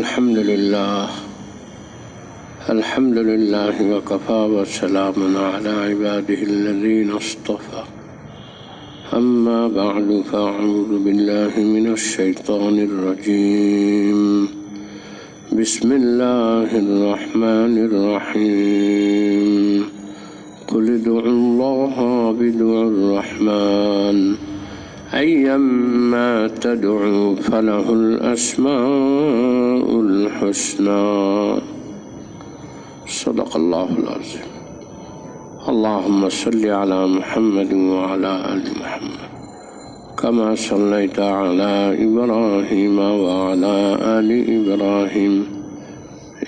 الحمد لله وكفى وسلام على عباده الذين اصطفى أما بعد فأعوذ بالله من الشيطان الرجيم بسم الله الرحمن الرحيم قل ادعوا الله بدعوا الرحمن أيما تدعوا فله الأسماء الحسنى صدق الله العظيم اللهم صل على محمد وعلى آل محمد كما صليت على إبراهيم وعلى آل إبراهيم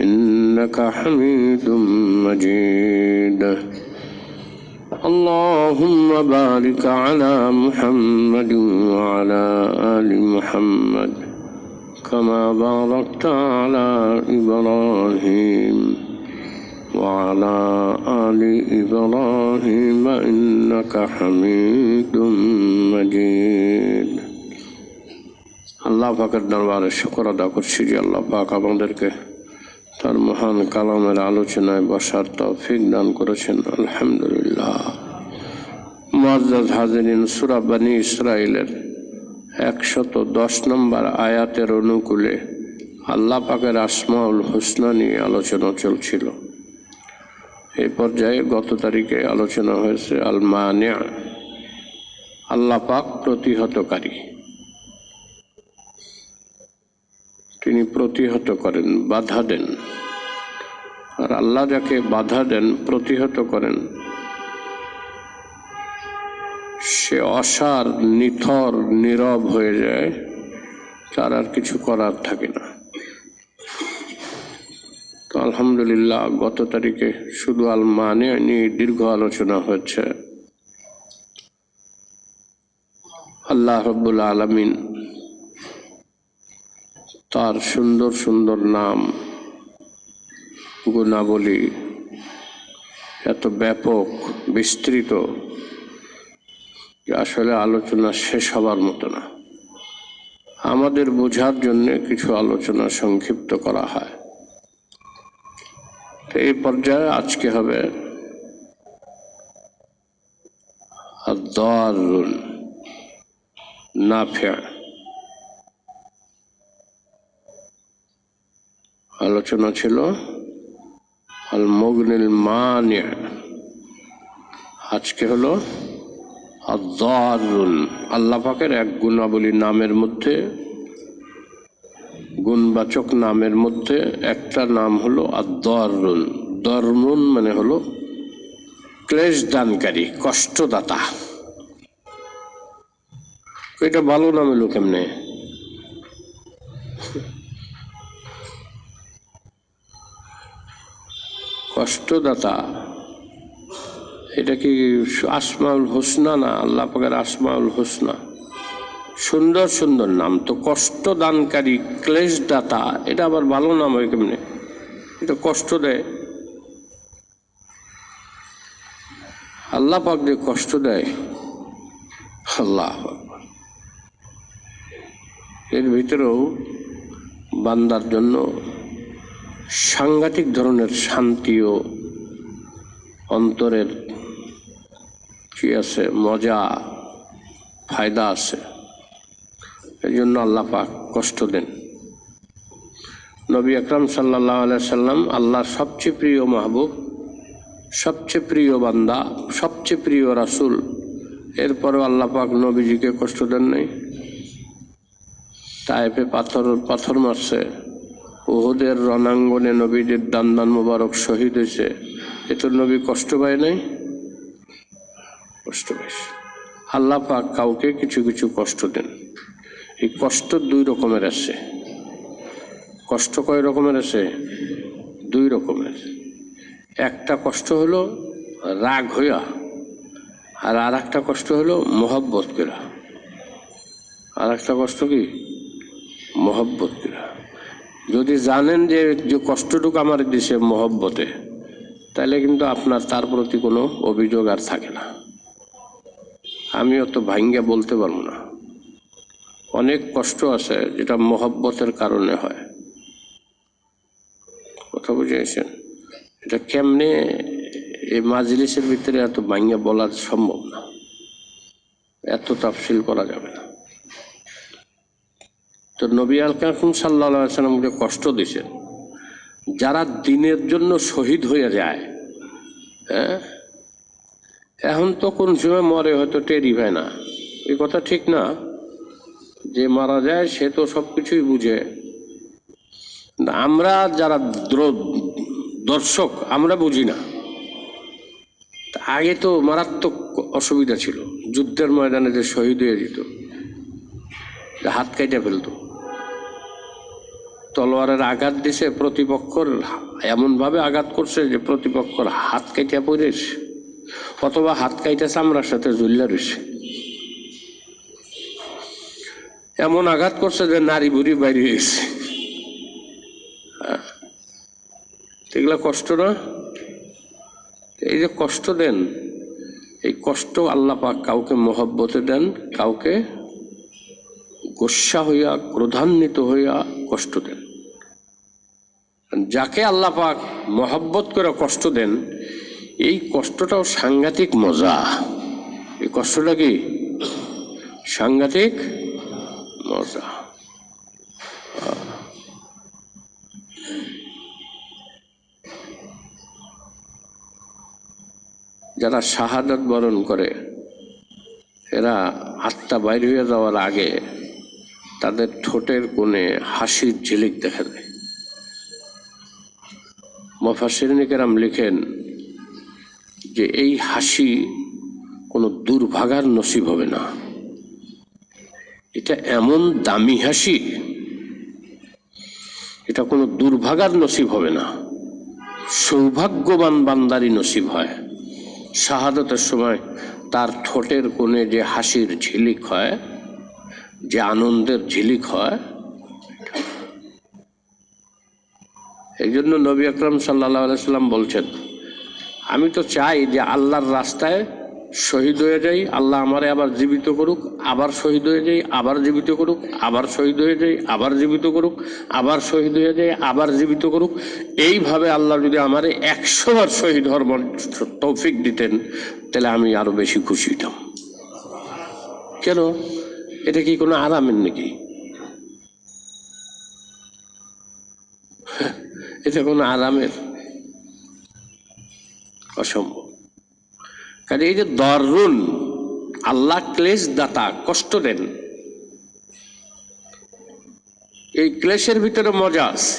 إنك حميد مجيد اللهم بارك على محمد وعلى آل محمد كما باركت على إبراهيم وعلى آل إبراهيم إنك حميد مجيد আল্লাহ পাকের দরবারে শুকর আদা করছি যে আল্লাহ পাক আমাদেরকে তার মহান কালামের আলোচনায় বসার তৌফিক দান করেছেন। আলহামদুলিল্লাহ। মুআজ্জাজ হাজিরিন, সূরা বনী ইসরাইলের 110 নম্বর আয়াতের অনুকূলে আল্লাহ পাকের আসমাউল হুসনা নিয়ে আলোচনা চলছিল। এই পর্যায়ে গত তারিখে আলোচনা হয়েছে আল মানি', আল্লাহ পাক প্রতিহতকারী। তিনি প্রতিহত করেন, বাধা দেন। আর আল্লাহ যাকে বাধা দেন, প্রতিহত করেন, সে অসার, নিথর, নীরব হয়ে যায়, তার আর কিছু করার থাকে না। তো আলহামদুলিল্লাহ, গত তারিখে শুধু আল মানি' নিয়ে দীর্ঘ আলোচনা হচ্ছে। আল্লাহ রাব্বুল আলামিন তার সুন্দর সুন্দর নাম, গুণাবলী এত ব্যাপক, বিস্তৃত যে আসলে আলোচনা শেষ হবার মতো না। আমাদের বোঝার জন্য কিছু আলোচনা সংক্ষিপ্ত করা হয়। তো এই পর্যায়ে আজকে হবে আদ-দারুন নাফি'। আলোচনা ছিল আল মুগনিল মানি', আজকে হলো আদ-দারুন। আল্লাহ পাকের এক গুণাবলী নামের মধ্যে, গুণবাচক নামের মধ্যে একটা নাম হলো আদ-দারুন। দারুন মানে হলো ক্লেশ দানকারী, কষ্টদাতা। এটা ভালো নাম এলো কেমনে? কষ্টদাতা, এটা কি আসমাউল হুসনা না? আল্লাহ পাকের আসমাউল হুসনা, সুন্দর সুন্দর নাম। তো কষ্ট দানকারী, ক্লেশ দাতা, এটা আবার ভালো নাম হয় কেমনে? এটা কষ্ট দেয়। আল্লাহ পাক যে কষ্ট দেয়, আল্লাহ আকবার। এর ভিতরেও বান্দার জন্য সাংঘাতিক ধরনের শান্তি ও অন্তরের কি আছে, মজা, ফায়দা আছে। এই জন্য আল্লাহ পাক কষ্ট দেন। নবী আকরাম সাল্লাল্লাহু আলাইহি সাল্লাম আল্লাহর সবচেয়ে প্রিয় মাহবুব, সবচেয়ে প্রিয় বান্দা, সবচেয়ে প্রিয় রাসূল। এরপরেও আল্লাহ পাক নবীজিকে কষ্ট দেন নাই। তায়েফে পাথর মারছে, উহুদের রণাঙ্গনে নবীদের দান মুবারক শহীদ হয়েছে, এত নবী কষ্ট পায় নাই? কষ্ট পাইছে। আল্লাহ পাক কাউকে কিছু কিছু কষ্ট দেন। এই কষ্ট দুই রকমের আছে। কষ্ট কয় রকমের আছে? দুই রকমের। একটা কষ্ট হলো রাগ হইয়া, আর একটা কষ্ট হলো মহব্বত করা। আর একটা কষ্ট কি? মহব্বত করা। যদি জানেন যে কষ্টটুকু আমার দিছে মহব্বতে, তাহলে কিন্তু আপনার তার প্রতি কোনো অভিযোগ আর থাকে না। আমি অত ভাঙ্গা বলতে পারবো না। অনেক কষ্ট আছে যেটা মহব্বতের কারণে হয়। কথা বুঝেছেন? এটা কেমনে এই মাজলিসের ভিতরে এত ভাঙ্গা বলা সম্ভব না, এত তাফসিল করা যাবে না। তো নবী আল কাসিম সাল্লাল্লাহু আলাইহি সাল্লামকে কষ্ট দিয়েছেন যারা দিনের জন্য শহীদ হয়ে যায়। হ্যাঁ, এখন তো কোন সময় মরে হয়তো টেরই পায় না, এই কথা ঠিক না। যে মারা যায় সে তো সবকিছুই বুঝে। আমরা যারা দর্শক আমরা বুঝি না। আগে তো মারাত্মক অসুবিধা ছিল, যুদ্ধের ময়দানে যে শহীদ হয়ে যেত, হাত কাইটা ফেলতো, তলোয়ারের আঘাত দিছে প্রতিপক্ষর, এমন ভাবে আঘাত করছে যে প্রতিপক্ষর হাত কাইটা পড়েছে, অথবা হাত কাইটা চামড়ার সাথে ঝুল্লা রয়েছে, এমন আঘাত করছে যে নারী বুড়ি বাইরে গেছে। এগুলা কষ্ট না? এই যে কষ্ট দেন, এই কষ্ট আল্লাহ পাক কাউকে মহব্বতে দেন, কাউকে গোস্বা হইয়া ক্রোধান্বিত হইয়া কষ্ট দেন। যাকে আল্লাহ পাক মহব্বত করে কষ্ট দেন, এই কষ্টটাও সাংঘাতিক মজা। এই কষ্টটা কি সাংঘাতিক মজা। যারা শাহাদাত বরণ করে এরা আত্মা বাইর হয়ে যাওয়ার আগে তাদের ঠোঁটের কোণে হাসির ঝিলিক দেখা যায়। মুফাসসিরিন কেরাম লিখেন যে এই হাসি কোনো দুর্ভাগার নসিব হবে না, এটা এমন দামি হাসি, এটা কোনো দুর্ভাগার নসিব হবে না, সৌভাগ্যবান বান্দারই নসিব হয়। শাহাদাতের সময় তার ঠোঁটের কোণে যে হাসির ঝিলিক হয়, যে আনন্দের ঝিলিক হয়। এই জন্য নবী আকরাম সাল্লাল্লাহু আলাইহি সাল্লাম বলছেন, আমি তো চাই যে আল্লাহর রাস্তায় শহীদ হয়ে যাই, আল্লাহ আমারে আবার জীবিত করুক, আবার শহীদ হয়ে যাই, আবার জীবিত করুক, আবার শহীদ হয়ে যাই, আবার জীবিত করুক, আবার শহীদ হয়ে যাই, আবার জীবিত করুক। এইভাবে আল্লাহ যদি আমারে 100 বার শহীদ হওয়ার তৌফিক দিতেন তাহলে আমি আরো বেশি খুশি হতাম। কেন? এটা কি কোনো আরামের নাকি? এটা কোনো আরামের? অসম্ভব। কারণ এই যে দরুন, আল্লাহ ক্লেশ দাতা, কষ্ট দেন, এই ক্লেশের ভিতরে মজা আছে।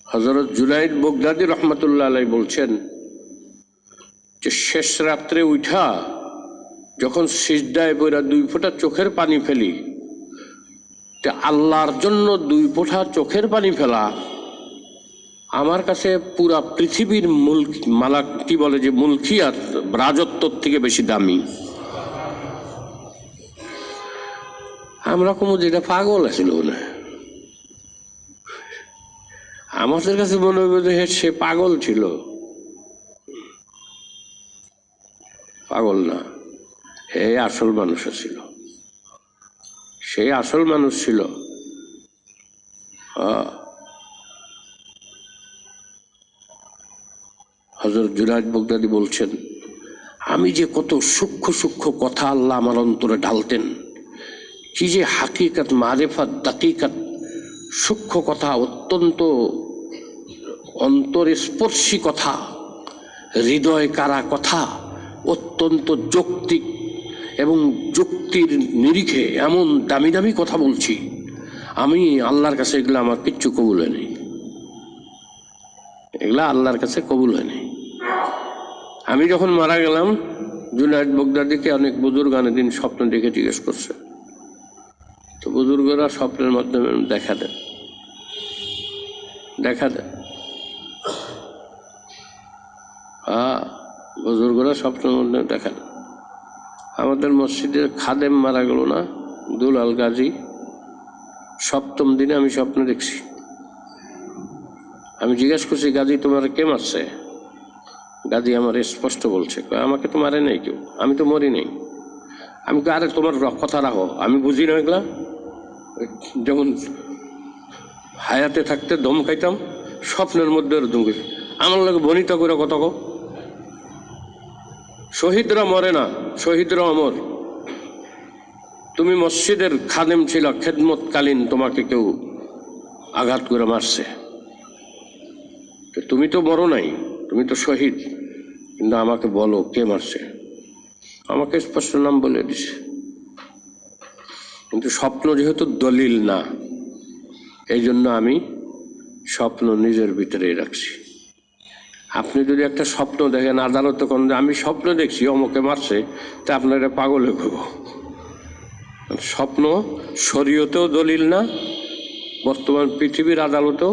হযরত জুনাইদ বাগদাদী রহমতুল্লাহ আলাইহি বলছেন যে শেষ রাত্রে উঠা যখন সিজদায় পড়া 2 ফোঁটা চোখের পানি ফেলি, আল্লাহর জন্য 2 ফোঁটা চোখের পানি ফেলা আমার কাছে পুরা পৃথিবীর মালাক কি বলে যে মুলকিয়াত, রাজত্বর থেকে বেশি দামি। আমরা কোনো যেটা পাগল আছিল না, আমাদের কাছে মনে হবে যে সে পাগল ছিল। পাগল না, এই আসল মানুষ ছিল, সেই আসল মানুষ ছিল। হযরত জুনাইদ বাগদাদী বলছেন, আমি যে কত সূক্ষ্ম সূক্ষ্ম কথা আল্লাহ আমার অন্তরে ঢালতেন, কি যে হাকিকত, মারিফাত, দাকিকাত, সূক্ষ্ম কথা, অত্যন্ত অন্তরস্পর্শী কথা, হৃদয় কারা কথা, অত্যন্ত যৌক্তিক এবং যুক্তির নিরিখে এমন দামি দামি কথা বলছি, আমি আল্লাহর কাছে এগুলো আমার কিচ্ছু কবুল হয়নি, এগুলা আল্লাহর কাছে কবুল হয়নি। আমি যখন মারা গেলাম, জুনাইদ বাগদাদীকে অনেক বুজুর্গ দিন স্বপ্ন দেখে জিজ্ঞেস করছে, তো বুজুর্গরা স্বপ্নের মাধ্যমে দেখা দেন। বুজুর্গরা স্বপ্নের মাধ্যমে দেখা দেন। আমাদের মসজিদের খাদেম মারা গেল না, দুলাল গাজী, 7ম দিনে আমি স্বপ্ন দেখছি। আমি জিজ্ঞেস করছি, গাজী তোমার কে মারছে? গাজী আমার স্পষ্ট বলছে, আমাকে তো মারে নাই কেউ, আমি তো মরি নাই। আমি আরে তোমার কথা রাখো, আমি বুঝি না এগুলা। যেমন হায়াতে থাকতে দম খাইতাম, স্বপ্নের মধ্যে দম খাইতাম। আমার লোক বনিতা করে কত গো, শহীদরা মরে না, শহীদরা অমর। তুমি মসজিদের খাদেম ছিল, খেদমতকালীন তোমাকে কেউ আঘাত করে মারছে, তুমি তো মরো নাই, তুমি তো শহীদ। কিন্তু আমাকে বলো কে মারছে, আমাকে স্পষ্ট নাম বলে দিছে। কিন্তু স্বপ্ন যেহেতু দলিল না, এই জন্য আমি স্বপ্ন নিজের ভিতরেই রাখছি। আপনি যদি একটা স্বপ্ন দেখেন, আদালতে কোন আমি স্বপ্ন দেখছি অমুকে মারছে, তা আপনারা পাগল হয়ে করব। স্বপ্ন শরীয়তেও দলিল না, বর্তমান পৃথিবীর আদালতেও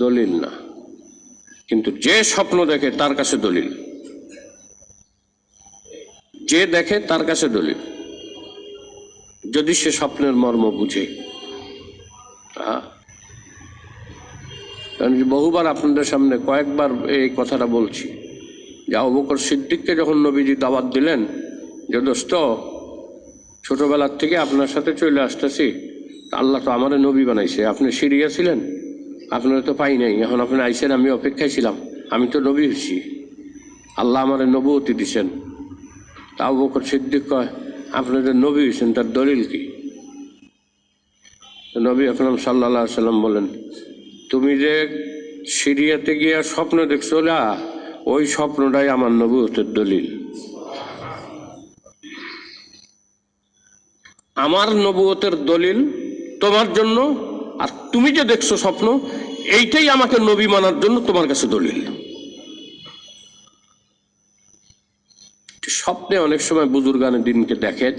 দলিল না। কিন্তু যে স্বপ্ন দেখে তার কাছে দলিল, যে দেখে তার কাছে দলিল, যদি সে স্বপ্নের মর্ম বুঝে। বহুবার আপনাদের সামনে কয়েকবার এই কথাটা বলছি যে আবু বকর সিদ্দিককে যখন নবীজি দাওয়াত দিলেন যে দোস্ত, ছোটবেলার থেকে আপনার সাথে চলে আসতেছি, আল্লাহ তো আমারে নবী বানাইছে, আপনি সিরিয়া ছিলেন, আপনারা তো পাই নাই, এখন আপনি আইসেন, আমি অপেক্ষায় ছিলাম, আমি তো নবী হচ্ছি, আল্লাহ আমারে নবুয়তি দিছেন। তা আবু বকর সিদ্দিক কয়, আপনাদের নবী হয়েছেন তার দলিল কি? নবী আকরাম সাল্লাল্লাহু আলাইহি সাল্লাম বলেন, তুমি যে সিরিয়াতে গিয়ে স্বপ্ন দেখছো না, ওই স্বপ্নটাই আমার নবুয়তের দলিল। আমার নবুয়তের দলিল তোমার জন্য, আর তুমি যে দেখছো স্বপ্ন, এইটাই আমাকে নবী মানার জন্য তোমার কাছে দলিল। স্বপ্নে অনেক সময় বুজুর্গানের দিনকে দেখেন,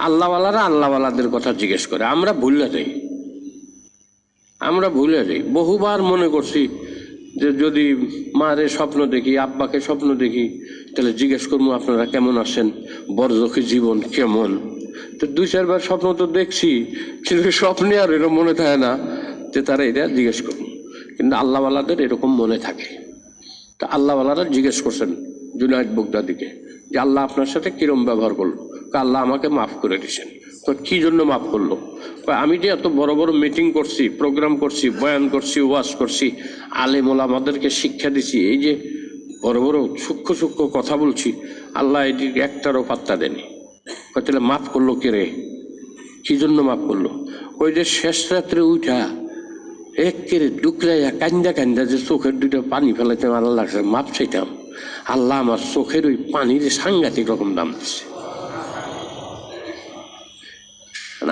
আল্লাহওয়ালারা আল্লাহওয়ালাদের কথা জিজ্ঞেস করে, আমরা ভুলে যাই, আমরা ভুলে যাই। বহুবার মনে করছি যে যদি মারে স্বপ্ন দেখি, আব্বাকে স্বপ্ন দেখি, তাহলে জিজ্ঞেস করবো আপনারা কেমন আছেন, বরজখী জীবন কেমন। তো দুই চারবার স্বপ্ন তো দেখছি, কিন্তু স্বপ্নে আর এরকম মনে থাকে না যে তারা এটা জিজ্ঞেস করবো। কিন্তু আল্লাহওয়ালাদের এরকম মনে থাকে। তা আল্লাহওয়ালারা জিজ্ঞেস করছেন জুনায়েদ বাগদাদীকে যে আল্লাহ আপনার সাথে কিরম ব্যবহার করলো? আল্লাহ আমাকে মাফ করে দিয়েছেন। কি জন্য মাফ করলো? আমি যে এত বড় বড় মিটিং করছি, প্রোগ্রাম করছি, বয়ান করছি, ওয়াজ করছি, আলেম ওলামাদেরকে শিক্ষা দিছি, এই যে বড় বড় সূক্ষ্ম সূক্ষ্ম কথা বলছি, আল্লাহ এটি একটারও পাত্তা দেয়নি। তাহলে মাফ করলো কে রে? কি জন্য মাফ করলো? ওই যে শেষ রাত্রে উঠা একেরে ডুকরাইয়া কান্দা কান্দা যে চোখের দুটো পানি ফেলাইতে আল্লাহ লাগছে, মাপ চাইতাম, আল্লাহ আমার চোখের ওই পানির সাংঘাতিক রকম দাম দিচ্ছে।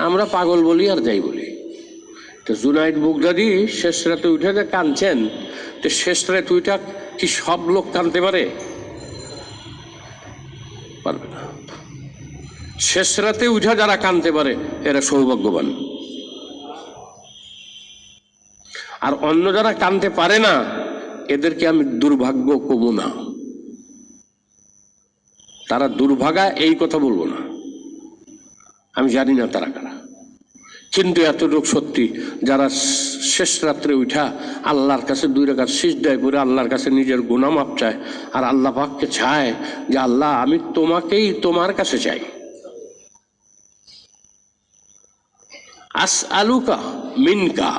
আমরা পাগল বলি আর যাই বলি। তো জুনায়েদ বাগদাদী শেষ রাতে উঠে যে কাঁদছেন, তো শেষ রাতে উঠা কি সব লোক কাঁদতে পারে? পারবে না। শেষ রাতে উঠা যারা কাঁদতে পারে এরা সৌভাগ্যবান। আর অন্য যারা কাঁদতে পারে না, এদেরকে আমি দুর্ভাগ্য কব না, তারা দুর্ভাগা এই কথা বলবো না, আমি জানি না তারা কারা। কিন্তু এতটুকু সত্যি, যারা শেষ রাত্রে উঠা আল্লাহর কাছে 2 রাকাত সিজদায় পড়ে আল্লাহর কাছে নিজের গুনাহ মাপ চায়, আর আল্লাহ পাককে চায় যে আল্লাহ আমি তোমাকেই, তোমার কাছে চাই, আসআলুকা মিনকা।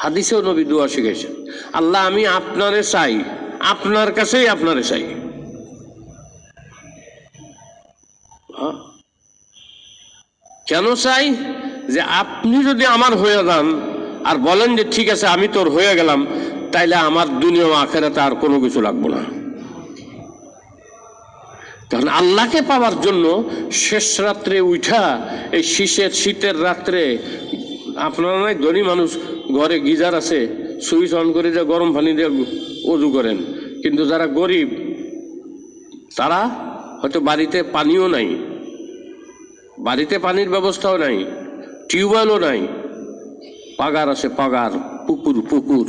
হাদিসেও নবী দোয়া শিখেছেন, আল্লাহ আমি আপনারে চাই, আপনার কাছেই আপনারে চাই। কেন চাই? যে আপনি যদি আমার হয়ে যান আর বলেন যে ঠিক আছে আমি তোর হয়ে গেলাম, তাইলে আমার দুনিয়া আখিরাতে আর কোনো কিছু লাগবে না। তখন আল্লাহকে পাওয়ার জন্য শেষ রাত্রে উঠা, এই শীতের রাত্রে, আপনারা নয় ধনী মানুষ ঘরে গিজার আছে, সুইচ অন করে যে গরম পানি দিয়ে ওযু করেন, কিন্তু যারা গরিব তারা হয়তো বাড়িতে পানিও নাই, বাড়িতে পানির ব্যবস্থাও নাই, টিউবওয়েলও নাই, পাগার আছে, পাগার, পুকুর পুকুর,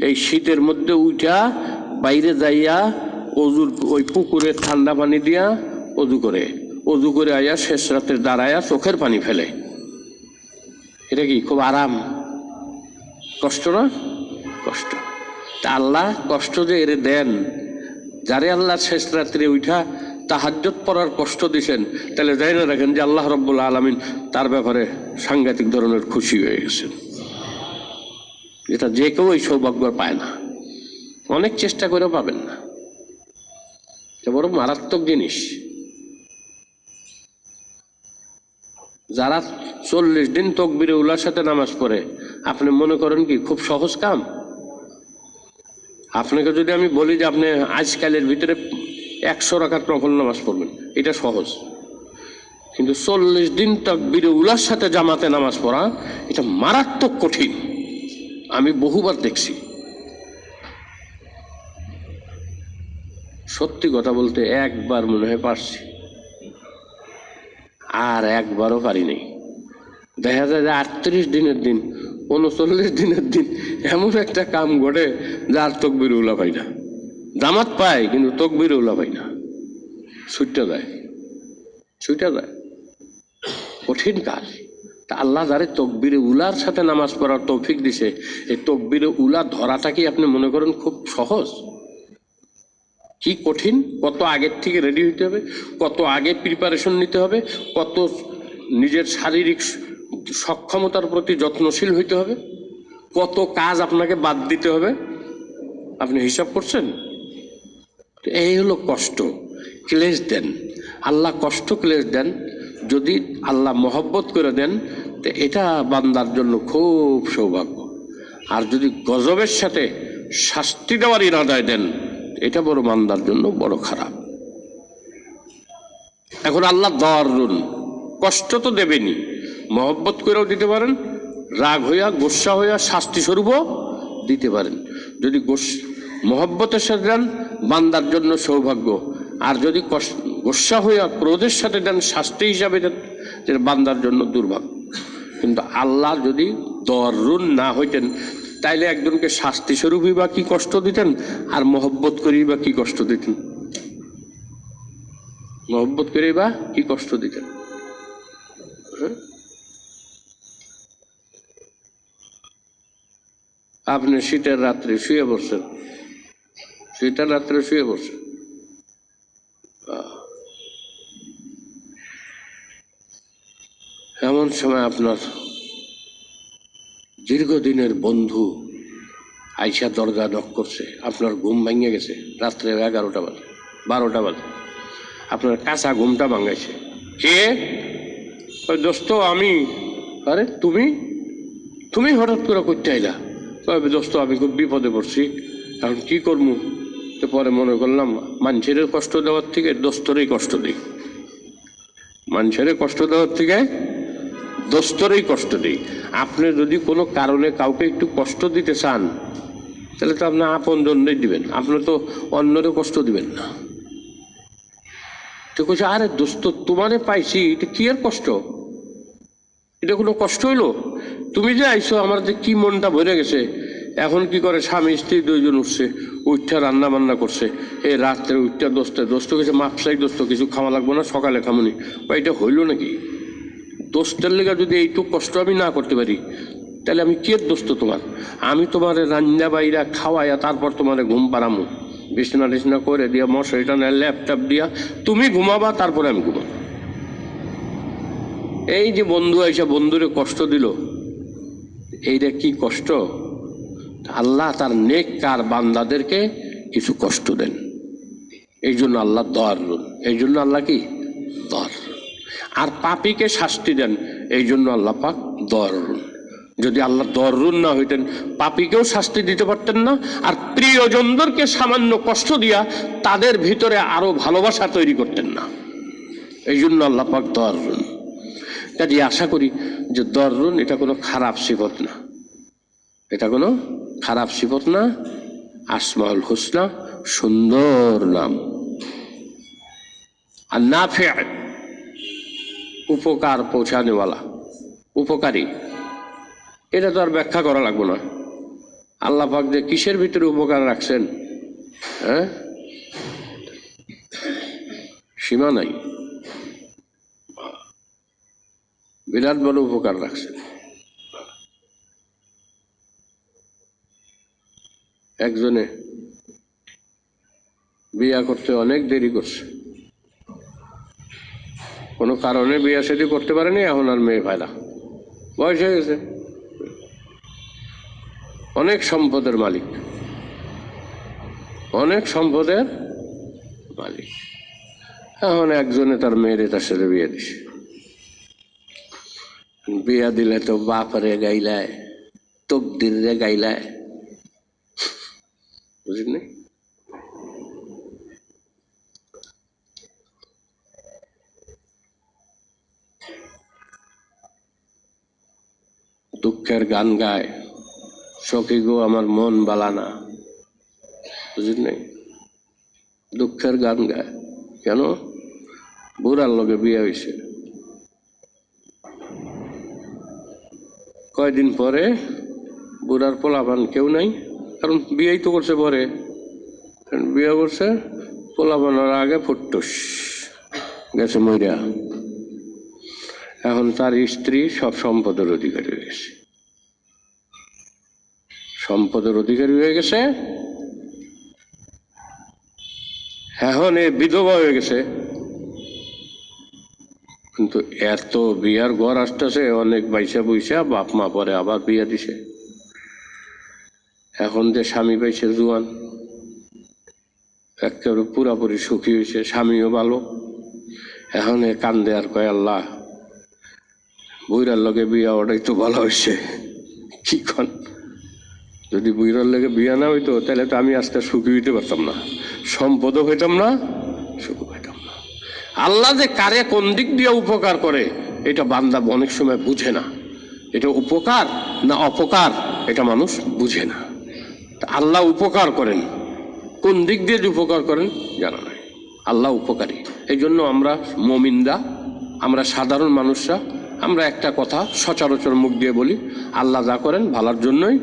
এই শীতের মধ্যে উঠা বাইরে যাইয়া অজুর ওই পুকুরের ঠান্ডা পানি দিয়া অজু করে আইয়া শেষ রাতে দাঁড়াইয়া চোখের পানি ফেলে। এটা কি খুব আরাম? কষ্ট না? কষ্ট। তা আল্লাহ কষ্ট যে এর দেন, যারে আল্লাহ শেষ রাত্রে উঠা তাহাজ্জুদ পড়ার কষ্ট দিছেন, তাহলে যাই না রাখেন যে আল্লাহ রাব্বুল আলামিন তার ব্যাপারে সাংঘাতিক ধরনের খুশি হয়ে গেছেন। এটা যে কেউ এই সৌভাগ্য পায় না, অনেক চেষ্টা করেও পাবেন না। এটা বড় মারাত্মক জিনিস। যারা 40 দিন তাকবীরে উলার সাথে নামাজ পড়ে, আপনি মনে করেন কি খুব সহজ কাম? আপনাকে যদি আমি বলি যে আপনি আজকালের ভিতরে 100 রাকাত নফল নামাজ পড়বেন, এটা সহজ। কিন্তু 40 দিন তাকবীরে উলার সাথে জামাতে নামাজ পড়া, এটা মারাত্মক কঠিন। আমি বহুবার দেখছি। সত্যি কথা বলতে একবার মনে হয় পারছি, আর একবারও পারি নাই। দেখা যায় যে 38 দিনের দিন, 39 দিনের দিন এমন একটা কাম ঘটে যার তাকবীরে উলা পাই না। জামাত পায় কিন্তু তাকবীরে উলা পাই না, ছুটতে যায়। কঠিন কাজ। তা আল্লাহ যারে তাকবীরে উলার সাথে নামাজ পড়ার তৌফিক দিছে, এই তাকবীরে উলা ধরাটা কি আপনি মনে করেন খুব সহজ? কি কঠিন! কত আগের থেকে রেডি হইতে হবে, কত আগে প্রিপারেশন নিতে হবে, কত নিজের শারীরিক সক্ষমতার প্রতি যত্নশীল হইতে হবে, কত কাজ আপনাকে বাদ দিতে হবে। আপনি হিসাব করছেন? এই হলো কষ্ট, ক্লেশ দেন আল্লাহ, কষ্ট ক্লেশ দেন। যদি আল্লাহ মহব্বত করে দেন তো এটা বান্দার জন্য খুব সৌভাগ্য। আর যদি গজবের সাথে শাস্তি দেওয়ার ইরাদায় দেন, এটা বড় বান্দার জন্য বড় খারাপ। এখন আল্লাহ দারুন, কষ্ট তো দেবেনি, মহব্বত করেও দিতে পারেন, রাগ হইয়া গোস্সা হইয়া শাস্তি স্বরূপও দিতে পারেন। যদি মহব্বতের সাথে দেন বান্দার জন্য সৌভাগ্য, আর যদি গোস্সা হইয়া ক্রোধের সাথে দেন শাস্তি হিসাবে দেন, যেটা বান্দার জন্য দুর্ভাগ্য। কিন্তু আল্লাহ যদি দরুন না হইতেন, তাইলে একজনকে শাস্তি স্বরূপই বা কি কষ্ট দিতেন, আর মহব্বত করেই বা কি কষ্ট দিতেন? মহব্বত করেই বা কি কষ্ট দিতেন? আপনি শীতের রাত্রে শুয়ে পড়ছেন, এমন সময় আপনার দীর্ঘদিনের বন্ধু আইসা দরজা নক করছে, আপনার ঘুম ভেঙে গেছে, রাত্রে 11টা বাজে 12টা বাজে, আপনার কাঁচা ঘুমটা ভাঙাইছে। কে? ওই দোস্ত আমি। আরে তুমি তুমি হঠাৎ করে করতে আইলা? দোস্ত আমি খুব বিপদে পড়ছি, এখন কি করবো? তো পরে মনে করলাম মানুষের কষ্ট দেওয়ার থেকে দোস্তরেই কষ্ট দিই, মানুষের কষ্ট দেওয়ার থেকে দোস্তরেই কষ্ট দিই। আপনি যদি কোনো কারণে কাউকে একটু কষ্ট দিতে চান, তাহলে তো আপনি আপন জন্যই দিবেন, আপনি তো অন্যরে কষ্ট দিবেন না। তো কইছে আরে দোস্ত তোমারে পাইছি, এটা কি আর কষ্ট? এটা কোনো কষ্ট হইলো? তুমি যে আইসো আমার যে কি মনটা ভরে গেছে। এখন কি করে, স্বামী স্ত্রী দুইজন উঠছে, উঠটা রান্না বান্না করছে, এই রাত্রে উঠটা দোস্ত গেছে মাপসাই, দোস্ত কিছু খাওয়া লাগবো না, সকালে খামুনি। বা এটা হইলো নাকি? দোস্তের লেগে যদি এইটুকু কষ্ট আমি না করতে পারি, তাহলে আমি কি দোস্ত তোমার? আমি তোমার রান্না বাইরা খাওয়াইয়া তারপর তোমার ঘুম পাড়ামু, বিছনা টিছনা করে দিয়া মশারিটা নেয় ল্যাপটপ দিয়া তুমি ঘুমাবা, তারপরে আমি ঘুমাবো। এই যে বন্ধু আইসা বন্ধুরে কষ্ট দিল, এইটা কি কষ্ট? আল্লাহ তার নেককার বান্দাদেরকে কিছু কষ্ট দেন, এই জন্য আল্লাহ দরুন। এই জন্য আল্লাহ কি দর। আর পাপীকে শাস্তি দেন, এই জন্য আল্লাহ পাক দরুন। যদি আল্লাহ দরুন না হইতেন, পাপীকেও শাস্তি দিতে পারতেন না, আর প্রিয়জনদেরকে সামান্য কষ্ট দিয়া তাদের ভিতরে আরো ভালোবাসা তৈরি করতেন না। এই জন্য আল্লাহ পাক দরুন। কাজে আশা করি যে দরুন এটা কোনো খারাপ সিফত না, এটা কোনো খারাপ সিফত না। আসমাউল হুসনা সুন্দর নাম। আর নাফে উপকার পৌঁছানেওয়ালা, উপকারী, এটা তো আর ব্যাখ্যা করা লাগবে না। আল্লাহ পাক যে কিসের ভিতরে উপকার রাখছেন, হ্যাঁ, সীমা নাই, বিরাট বড় উপকার রাখছেন। একজনে বিয়া করতে অনেক দেরি করছে, কোনো কারণে বিয়ে শাদী করতে পারেনি, এখন আর মেয়ে পায় না, বয়স হয়ে গেছে, অনেক সম্পদের মালিক, অনেক সম্পদের মালিক। এখন একজনে তার মেয়েরে তার সাথে বিয়ে দিছে। বিয়া দিলে তো বাপরে গাইলায়, তকদির রে গাইলায়, বুঝলি? দুঃখের গান গায়, সখী গো আমার মন বালানা, বুঝলি? দুঃখের গান গায় কেন? বুড়ার লগে বিয়ে হয়েছে, কয়দিন পরে বুড়ার পোলাপান কেউ নাই, কারণ বিয়েই তো করছে পরে, বিয়ে করছে পোলাপানের আগে ফুটটুস গেছে মইরা। এখন তার স্ত্রী সব সম্পদের অধিকারী হয়ে গেছে, সম্পদের অধিকারী হয়ে গেছে, এখন এ বিধবা হয়ে গেছে। কিন্তু এত বিয়ার ঘর আসতেছে, অনেক বাইসা বইসা বাপ মা পরে আবার বিয়া দিছে। এখন যে স্বামী পাইছে জুয়ান, একেবারে পুরাপুরি সুখী হয়েছে, স্বামীও ভালো। এখন এ কান্দে আর কয়, আল্লাহ বুইরার লগে বিয়া ওটাই তো ভালো হয়েছে। কি কন, যদি বুইরার লগে বিয়া না হইতো তাহলে তো আমি আজকে সুখী হইতে পারতাম না, সম্পদও হইতাম না, সুখ হইতাম না। আল্লাহ যে কারে কোন দিক দিয়ে উপকার করে এটা বান্দা অনেক সময় বুঝে না, এটা উপকার না অপকার এটা মানুষ বুঝে না। আল্লাহ উপকার করেন, কোন দিক দিয়ে যে উপকার করেন জানা নাই, আল্লাহ উপকারী। এই জন্য আমরা মুমিনরা, আমরা সাধারণ মানুষরা, আমরা একটা কথা সচরাচর মুখ দিয়ে বলি, আল্লাহ যা করেন ভালোর জন্যই,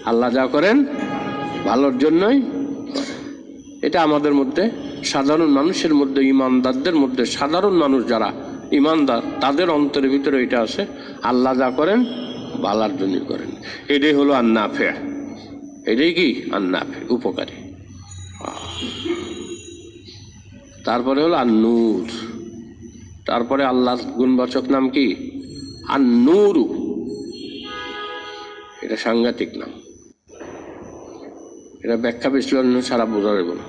আল্লাহ যা করেন ভালোর জন্যই। এটা আমাদের মধ্যে, সাধারণ মানুষের মধ্যে, ইমানদারদের মধ্যে, সাধারণ মানুষ যারা ইমানদার তাদের অন্তরের ভিতরে এটা আছে, আল্লাহ যা করেন ভালোর জন্যই করেন। এটাই হলো আন্নাফে, এটাই কি আন্নাফে, উপকারী। তারপরে হলো আন-নূর, তারপরে আল্লাহর গুণবাচক নাম কি আন-নূরু, এটা সাংঘাতিক নাম, এটা ব্যাখ্যা বিশ্লেষণ ছাড়া বোঝা যাবে না।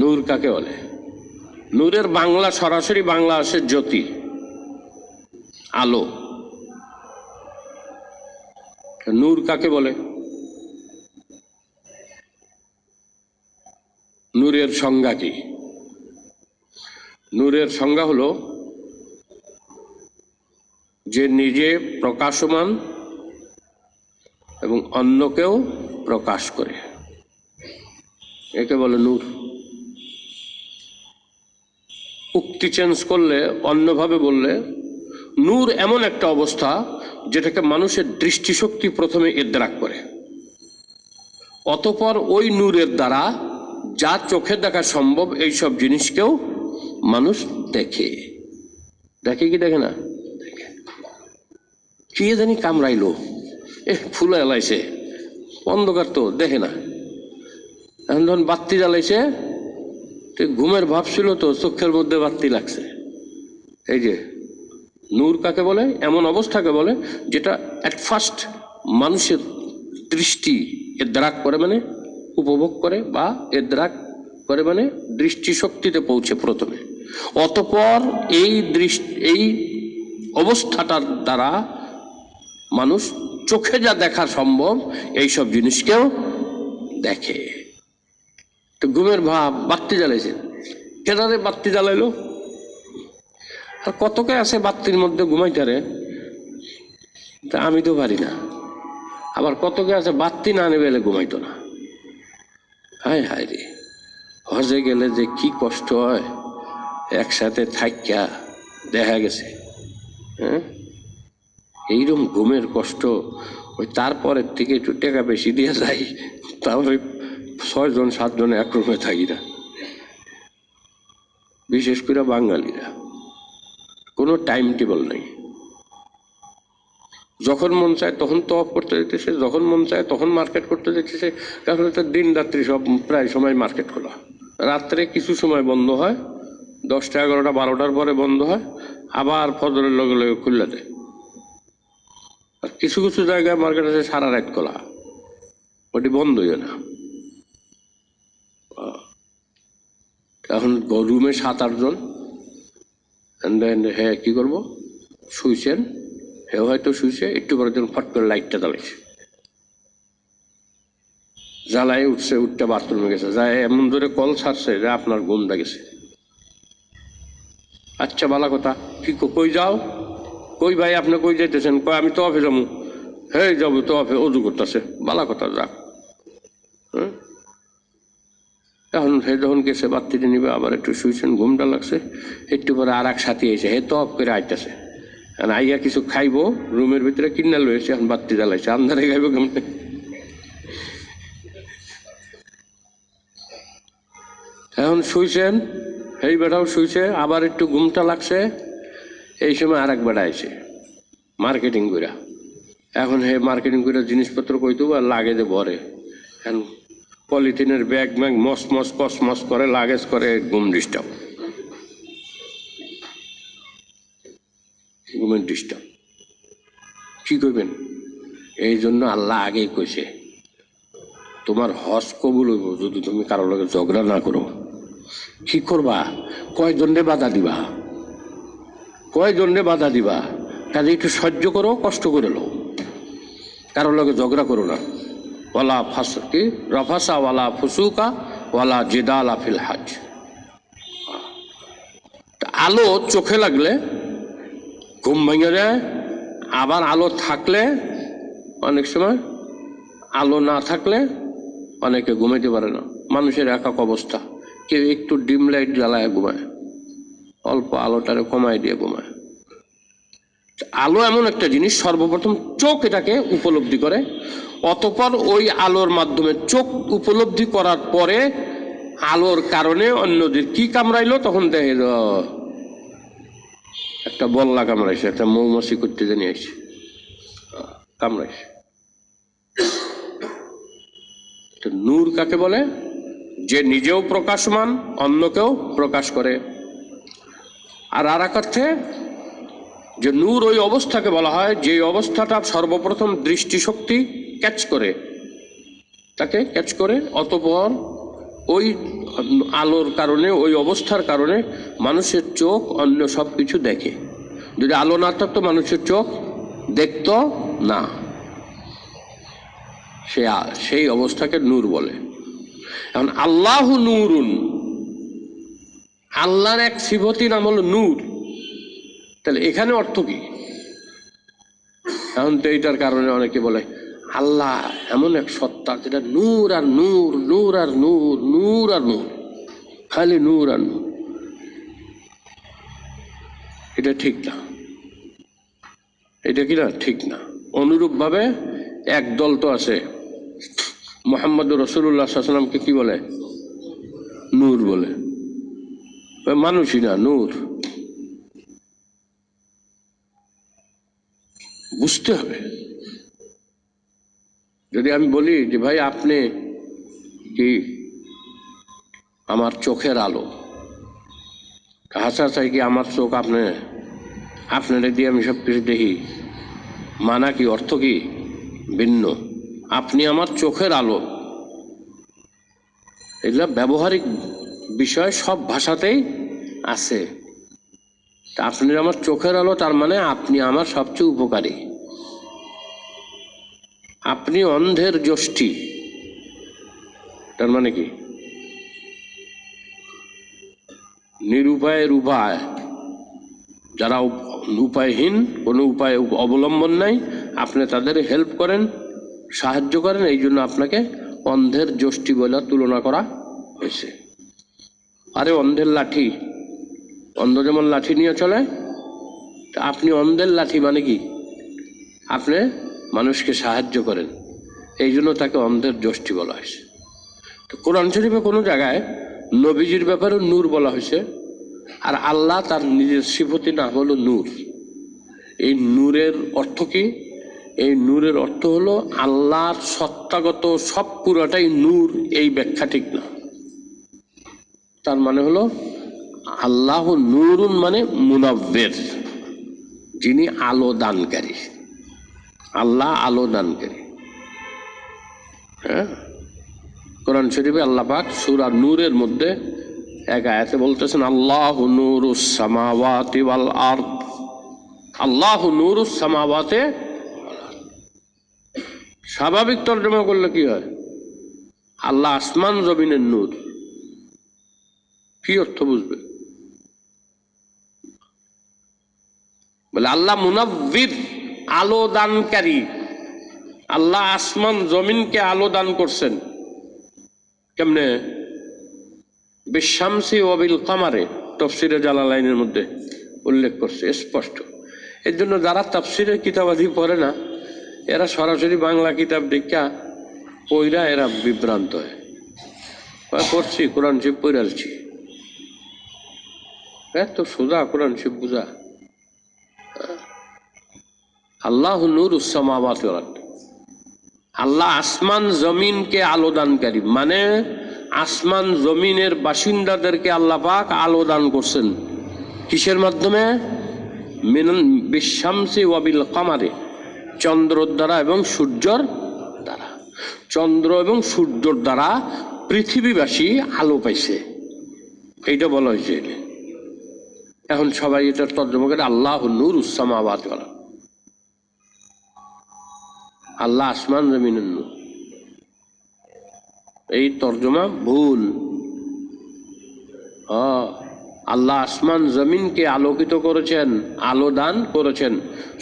নূর কাকে বলে? নূরের বাংলা, সরাসরি বাংলা আছে জ্যোতি, আলো। নূর কাকে বলে? নূরের সংজ্ঞা কি? নূরের সংজ্ঞা হলো যে নিজে প্রকাশমান এবং অন্যকেও প্রকাশ করে, একে বলে নূর। উক্তি চেঞ্জ করলে, অন্যভাবে বললে, নূর এমন একটা অবস্থা যেটাকে মানুষের দৃষ্টিশক্তি প্রথমে ইদরাক করে, অতঃপর ওই নূরের দ্বারা যা চোখে দেখা সম্ভব এইসব জিনিসকেও মানুষ দেখে। দেখে কি দেখে না? দেখে। কি জানি কামড়াইলো, ফুলে এলাইছে, অন্ধকার তো দেখে না। এখন যখন বাতি জ্বালাইছে, ঘুমের ভাব ছিল তো চোখের মধ্যে বাতি লাগছে। এই যে নূর কাকে বলে? এমন অবস্থাকে বলে যেটা অ্যাট ফার্স্ট মানুষের দৃষ্টি ইদরাক করে, মানে উপভোগ করে, বা ইদরাক করে মানে দৃষ্টিশক্তিতে পৌঁছে প্রথমে, অতঃপর এই অবস্থাটার দ্বারা মানুষ চোখে যা দেখা সম্ভব এইসব জিনিসকেও দেখে। তো ঘুমের ভাব, বাতি জ্বালাইছে, কেনারে বাতি জ্বালাইলো, আর কতকে আছে বাতির মধ্যে ঘুমাইতারে, তা আমি তো পারি না। আবার কতকে আছে বাতি না নেবে ঘুমাইতো না। হায় হায় রে, হজে গেলে যে কি কষ্ট হয়, একসাথে থাকিয়া দেখা গেছে। হ্যাঁ, এইরকম ঘুমের কষ্ট, ওই তারপরের থেকে একটু টাকা বেশি দিয়ে যাই, তাহলে 6 জন 7 জন এক রুমে থাকি না। বিশেষ করে বাঙালিরা কোনো টাইম টেবল নেই, যখন মন চায় তখন তো অফ করতে যেতেছে, যখন মন চায় তখন মার্কেট করতে যেতেছে। তাহলে তো দিন রাত্রি সব প্রায় সময় মার্কেট খোলা, রাত্রে কিছু সময় বন্ধ হয়, 10টা 11টা 12টার পরে বন্ধ হয়, আবার ফজরের লগে লগে খুলে দেয়। আর কিছু কিছু জায়গায় মার্কেট আছে সারা রাত খোলা, ওটি বন্ধ হইও না। এখন রুমে 7-8 জন, হ্যাঁ কি করবো, শুইছেন, হ্যাঁ হয়তো শুইছে, একটু পরে যেন ফট করে লাইটটা জ্বালাইছে, জ্বালাই উঠছে, উঠতে বাথরুমে গেছে, যায় এমন ধরে কল ছাড়ছে যে আপনার ঘুমটা গেছে। আচ্ছা ভালো কথা, কি কই যাও, কই ভাই আপনি কই যাইতেছেন, কই আমি তো অফে যাবো, হ্যাঁ যাবো তো অফে, অজু করতেছে, ভালো কথা যাক। হ্যাঁ, এখন সে যখন গেছে বাত্তিটা নিবে, আবার একটু শুয়েছেন, ঘুমটা লাগছে, একটু পরে আর এক সাথী এসে হে তো অফ করে আইতেছে, আইয়া কিছু খাইবো, রুমের ভিতরে কিনা লয়েছে, এখন বাত্তি জ্বালাইছে, আন্ধারে খাইবো কেমনে। এখন শুইছেন, এই বেটাও শুইছে, আবার একটু ঘুমটা লাগছে, এই সময় আর এক বেটা আইছে মার্কেটিং কইরা। এখন হে মার্কেটিং করে জিনিসপত্র কইতো আর লাগে যে ভরে, এখন পলিথিনের ব্যাগ ম্যাগ মস মস কস মস করে, লাগেজ করে, ঘুম ডিস্টার্ব, ঘুমের ডিস্টার্ব। কি করবেন? এই জন্য আল্লাহ আগেই কইছে তোমার হজ কবুল হইব যদি তুমি কারো লগে ঝগড়া না করো। কি করবা? কয়জনে বাধা দিবা, কয়জনে বাধা দিবা, কাজে একটু সহ্য করো, কষ্ট করে লো, কারো লগে ঝগড়া করো না। ওয়ালা ফাসকি রফাসা ওয়ালা ফুসুকা ওয়ালা জিদালা ফিল হাজ। আলো চোখে লাগলে ঘুম ভেঙে যায়, আবার আলো থাকলে অনেক সময়, আলো না থাকলে অনেকে ঘুমাইতে পারে না। মানুষের একক অবস্থা, কেউ একটু ডিম লাইট জ্বালায় ঘুমায়, অল্প আলোটারে কমায় দিয়ে ঘুমায়। আলো এমন একটা জিনিস, সর্বপ্রথম চোখ এটাকে উপলব্ধি করে, অতঃপর ওই আলোর মাধ্যমে চোখ উপলব্ধি করার পরে আলোর কারণে অন্যদের কি কামড়াইলো, তখন দেখে একটা বল্লা কামড়াইছে, একটা মৌমাছি করতে জানি আইছে, কামড়াইছে। নূর কাকে বলে? যে নিজেও প্রকাশমান, অন্যকেও প্রকাশ করে। আর এক অর্থে যে নূর ওই অবস্থাকে বলা হয় যে অবস্থাটা সর্বপ্রথম দৃষ্টিশক্তি ক্যাচ করে, তাকে ক্যাচ করে, অতঃপর ওই আলোর কারণে, ওই অবস্থার কারণে মানুষের চোখ অন্য সব কিছু দেখে। যদি আলো না থাকতো মানুষের চোখ দেখতো না, সেই অবস্থাকে নূর বলে। এখন আল্লাহু নূরুন, আল্লাহর এক সিফতি নাম হলো নূর। তাহলে এখানে অর্থ কি? এখন তো এইটার কারণে অনেকে বলে আল্লাহ এমন এক সত্তা যেটা নূর আর নূর, নূর আর নূর, নূর আর নূর, খালি নূর আর নূর। এটা ঠিক না, এটা কি না, ঠিক না। অনুরূপ ভাবে একদল তো আছে, মুহাম্মদ রাসূলুল্লাহ সাল্লাল্লাহু আলাইহি ওয়াসাল্লামকে কি বলে? নূর বলে। মানুষই না, নূর। বুঝতে হবে। যদি আমি বলি যে ভাই আপনি কি আমার চোখের আলো, হাসা চাই কি আমার চোখ আপনারা দিয়ে আমি সব কিছু দেখি, মানা কি, অর্থ কি ভিন্ন। আপনি আমার চোখের আলো, এগুলা ব্যবহারিক বিষয়, সব ভাষাতেই আছে। তা আপনি আমার চোখের আলো, তার মানে আপনি আমার সবচেয়ে উপকারী। আপনি অন্ধের যষ্টি, তার মানে কি? নিরুপায়ের উপায়, যারা উপায়হীন, কোনো উপায় অবলম্বন নাই, আপনি তাদের হেল্প করেন, সাহায্য করেন, এই জন্য আপনাকে অন্ধের যষ্টি বলে তুলনা করা হয়েছে। আরে অন্ধের লাঠি, অন্ধ যেমন লাঠি নিয়ে চলে, আপনি অন্ধের লাঠি মানে কি? আপনি মানুষকে সাহায্য করেন, এই জন্য তাকে অন্ধের যষ্টি বলা হয়েছে। তো কোরআন শরীফে কোনো জায়গায় নবীজির ব্যাপারে নূর বলা হয়েছে, আর আল্লাহ তার নিজের সিফতি নাম হলো নূর। এই নূরের অর্থ কি? এই নূরের অর্থ হলো আল্লাহর সত্তাগত সব পুরোটাই নূর, এই ব্যাখ্যা ঠিক না। তার মানে হলো আল্লাহ নূরুন মানে মুনাব্বির, যিনি আলো দানকারী। আল্লাহ আলো দানকারী। হ্যাঁ, কোরআন শরীফে আল্লাহ পাক সূরা নূরের মধ্যে এক আয়াতে বলতেছেন আল্লাহু নূরুস সামাওয়াতি ওয়াল আরদ। আল্লাহু নূরুস সামাওয়াতি। স্বাভাবিক তর্জমা করলে কি হয়? আল্লাহ আসমান জমিনের নূর। কি অর্থ বুঝবে? বলে আল্লাহ মুনাব্বির, আলো দানকারী। আল্লাহ আসমান জমিনকে আলো দান করছেন। কেমনে? বিশামসি ওয়া বিল কামারে, তাফসীরে জালালাইনের মধ্যে উল্লেখ করছে স্পষ্ট। এর জন্য যারা তাফসীরের কিতাবাদি পড়ে না, এরা সরাসরি বাংলা কিতাব দেখা পইরা এরা বিভ্রান্ত হয়। পড়ছি কোরআন শরীফ পড়াচ্ছি, এত সোজা কোরআন শরীফ বুঝা। আল্লাহু নূরুস সামাওয়াতি ওয়াল আরদ, আল্লাহ আসমান জমিনকে আলো দানকারী, মানে আসমান জমিনের বাসিন্দাদেরকে আল্লাহ পাক আলো দান করছেন। কিসের মাধ্যমে? মিনাল বিশামসি ওয়া বিল কামারে, চন্দ্রর দ্বারা এবং সূর্যর দ্বারা। চন্দ্র এবং সূর্যর দ্বারা পৃথিবীবাসী আলো পাইছে, এইটা বলা হয়েছে। এখন সবাই এটা তর্জমা করে আল্লাহু নূরুস সামাওয়াতি ওয়াল আরদ, আল্লাহ আসমান জমিনের নূর। এই তর্জমা ভুল। আল্লাহ আসমান জমিনকে আলোকিত করেছেন, আলো দান করেছেন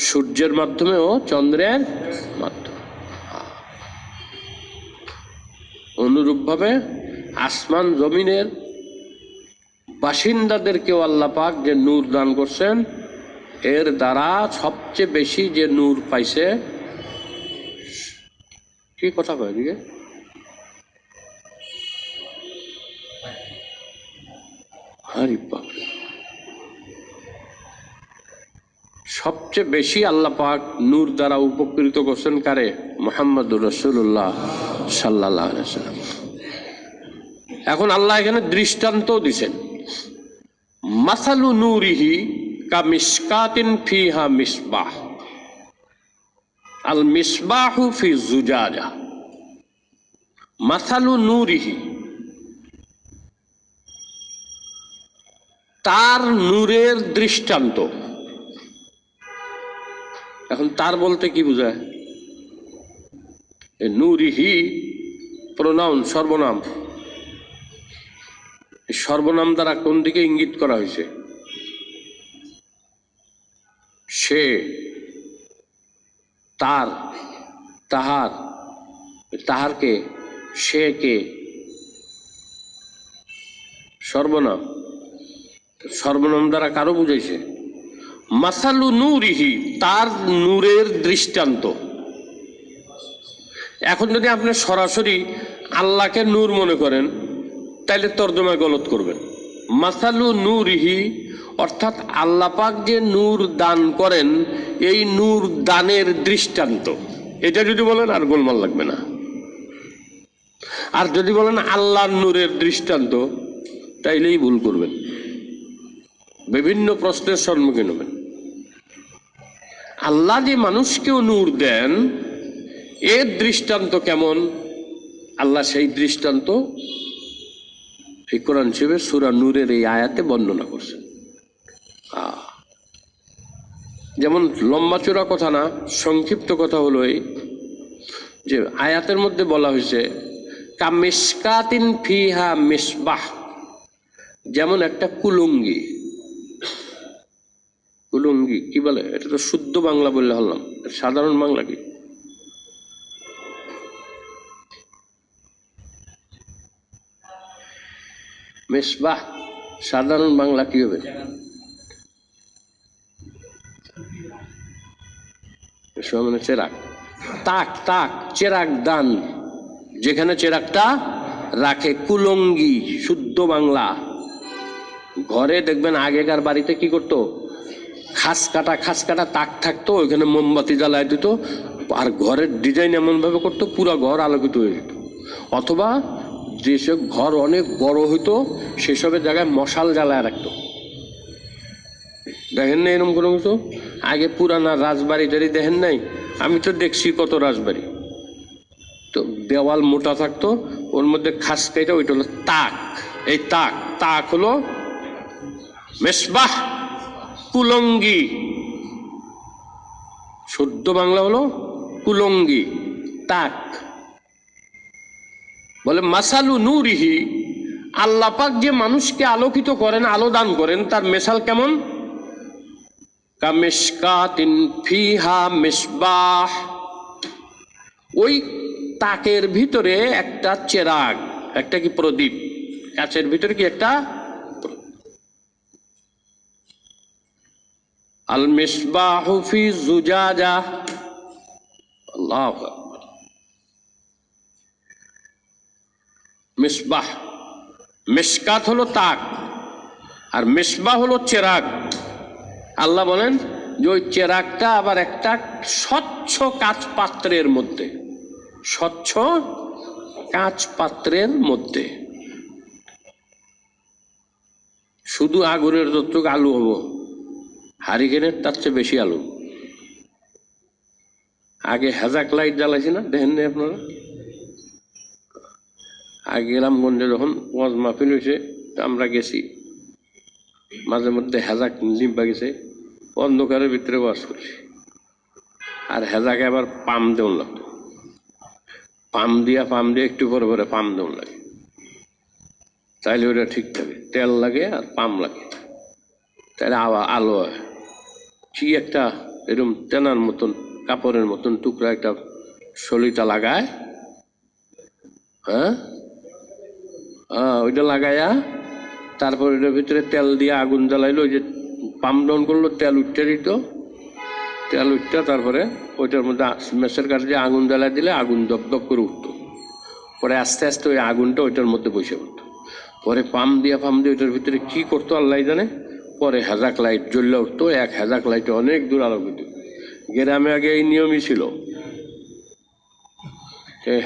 সূর্যের মাধ্যমে ও চন্দ্রের মাধ্যমে। অনুরূপভাবে আসমান জমিনের বাসিন্দাদেরকেও আল্লাহ পাক যে নূর দান করছেন, এর দ্বারা সবচেয়ে বেশি যে নূর পাইছে, কি কথা কয় দিকে, সবচেয়ে বেশি আল্লাহ পাক নূর দ্বারা উপকৃত করছেন কারে? মুহাম্মদুর রাসূলুল্লাহ সাল্লাল্লাহু আলাইহি ওয়াসাল্লাম। এখন আল্লাহ এখানে দৃষ্টান্ত দিছেন, মাসালু নূরিহি কামিশকাতিন ফিহা মিসবাহ, আল মিসবাহু ফি জুজাজা। মাসালু নূরিহি, তার নূরের দৃষ্টান্ত। এখন তার বলতে কি বোঝায়? নূরিহি প্রোনাউন, সর্বনাম। সর্বনাম দ্বারা কোন দিকে ইঙ্গিত করা হয়েছে? সে, তার, তাহার। তাহার কে? সে কে? সর্বনাম। সর্বনাম দ্বারা কারো বুঝাইছে? মাসালু নূরিহি, তার নূরের দৃষ্টান্ত। এখন যদি আপনি সরাসরি আল্লাহকে নূর মনে করেন, তাইলে তর্জমা গলত করবেন। মাসালু নূরিহি অর্থাৎ আল্লাহ পাক যে নূর দান করেন, এই নূর দানের দৃষ্টান্ত। এটা যদি বলেন আর গোলমাল লাগবে না। আর যদি বলেন আল্লাহর নূরের দৃষ্টান্ত, তাইলেই ভুল করবেন, বিভিন্ন প্রশ্নের সম্মুখীন হবেন। আল্লাহ যে মানুষকেও নূর দেন, এর দৃষ্টান্ত কেমন? আল্লাহ সেই দৃষ্টান্ত এই কোরআন শরীফে সূরা নূরের এই আয়াতে বর্ণনা করছেন। যেমন লম্বা চূড়া কথা না, সংক্ষিপ্ত কথা হলো এই যে আয়াতের মধ্যে বলা হয়েছে কামিশকাতিন ফিহা মিসবাহ, যেমন একটা কুলুঙ্গি। কুলুঙ্গি কি বলে? এটা তো শুদ্ধ বাংলা বললে হলাম, সাধারণ বাংলা কি? মিসবাহ সাধারণ বাংলা কি হবে? মানে চেরাগ। তাক, তাক, চেরাগ দান, যেখানে চেরাগটা রাখে। কুলঙ্গি শুদ্ধ বাংলা। ঘরে দেখবেন আগেকার বাড়িতে কি করতো? খাস কাটা তাক থাকতো, ওইখানে মোমবাতি জ্বালায় দিত, আর ঘরের ডিজাইন এমন ভাবে করতো পুরো ঘর আলোকিত হয়ে যেত। অথবা যেসব ঘর অনেক বড় হইতো সেসবের জায়গায় মশাল জ্বালায় রাখতো। দেখেন না এরকম কোনো কিছু? আগে পুরানা রাজবাড়ি টাড়ি দেখেন নাই? আমি তো দেখছি কত রাজবাড়ি। তো দেওয়াল মোটা থাকতো, ওর মধ্যে খাস কাইটা ওইটা হলো তাক। এই তাক, তাক হলো মেসবাহ, কুলঙ্গি। শুদ্ধ বাংলা হলো কুলঙ্গি, তাক। বলে মাসালু নূরিহি, আল্লাহ পাক যে মানুষকে আলোকিত করেন, আলো দান করেন, তার মেশাল কেমন? কামিশকাতিন ফিহা মিসবাহ, ওই তাকের ভিতরে একটা চেরাগ, একটা কি প্রদীপ, কাচের ভিতরে কি একটা আল মিসবাহু ফি জুজাজা। আল্লাহু আকবার। মিসবাহ, মিশকাত হলো তাক, আর মিসবাহ হলো চেরাগ। আল্লাহ বলেন যে ওই চেরাগটা আবার একটা স্বচ্ছ কাঁচ পাত্রের মধ্যে, স্বচ্ছ কাঁচ পাত্রের মধ্যে। শুধু আগুনের যতটুকু আলু হবো, হারিকেনের তার চেয়ে বেশি আলু। আগে হেজাক লাইট জ্বালাইছি না, দেখেন না আপনারা? আগে গ্রামগঞ্জে যখন ওয়াজ মাহফিল হয়েছে, আমরা গেছি, মাঝে মধ্যে হেজাক নিম্বা গেছে, অন্ধকারের ভিতরে ওয়াজ করছি। আর হেজাকে আবার পাম দেউন লাগতো, পাম দিয়ে একটু পরে পরে পাম দেউন লাগে, তাইলে ওটা ঠিক থাকে। তেল লাগে আর পাম লাগে, তাহলে আলো হয়। কি একটা এরকম তেনার মতন কাপড়ের মতন টুকরা একটা সলিতা লাগায়, হ্যাঁ, ওইটা লাগাইয়া তারপর ওইটার ভিতরে তেল দিয়ে আগুন জ্বালাইলো, ওই যে পাম্প ডাউন করলো, তেল উঠতে দিত, তেল উঠতে তারপরে ওইটার মধ্যে মেসের কাছে দিয়ে আগুন জ্বালাই দিলে আগুন দপদপ করে উঠতো। পরে আস্তে আস্তে ওই আগুনটা ওইটার মধ্যে বসে পড়তো। পরে পাম্প দিয়ে ওইটার ভিতরে কি করতো আল্লাহ জানে। পরে হেজাক লাইট জ্বললে উঠতো, এক হেজাক লাইটে অনেক দূর আলোকিত। গ্রামে আগে এই নিয়মই ছিল,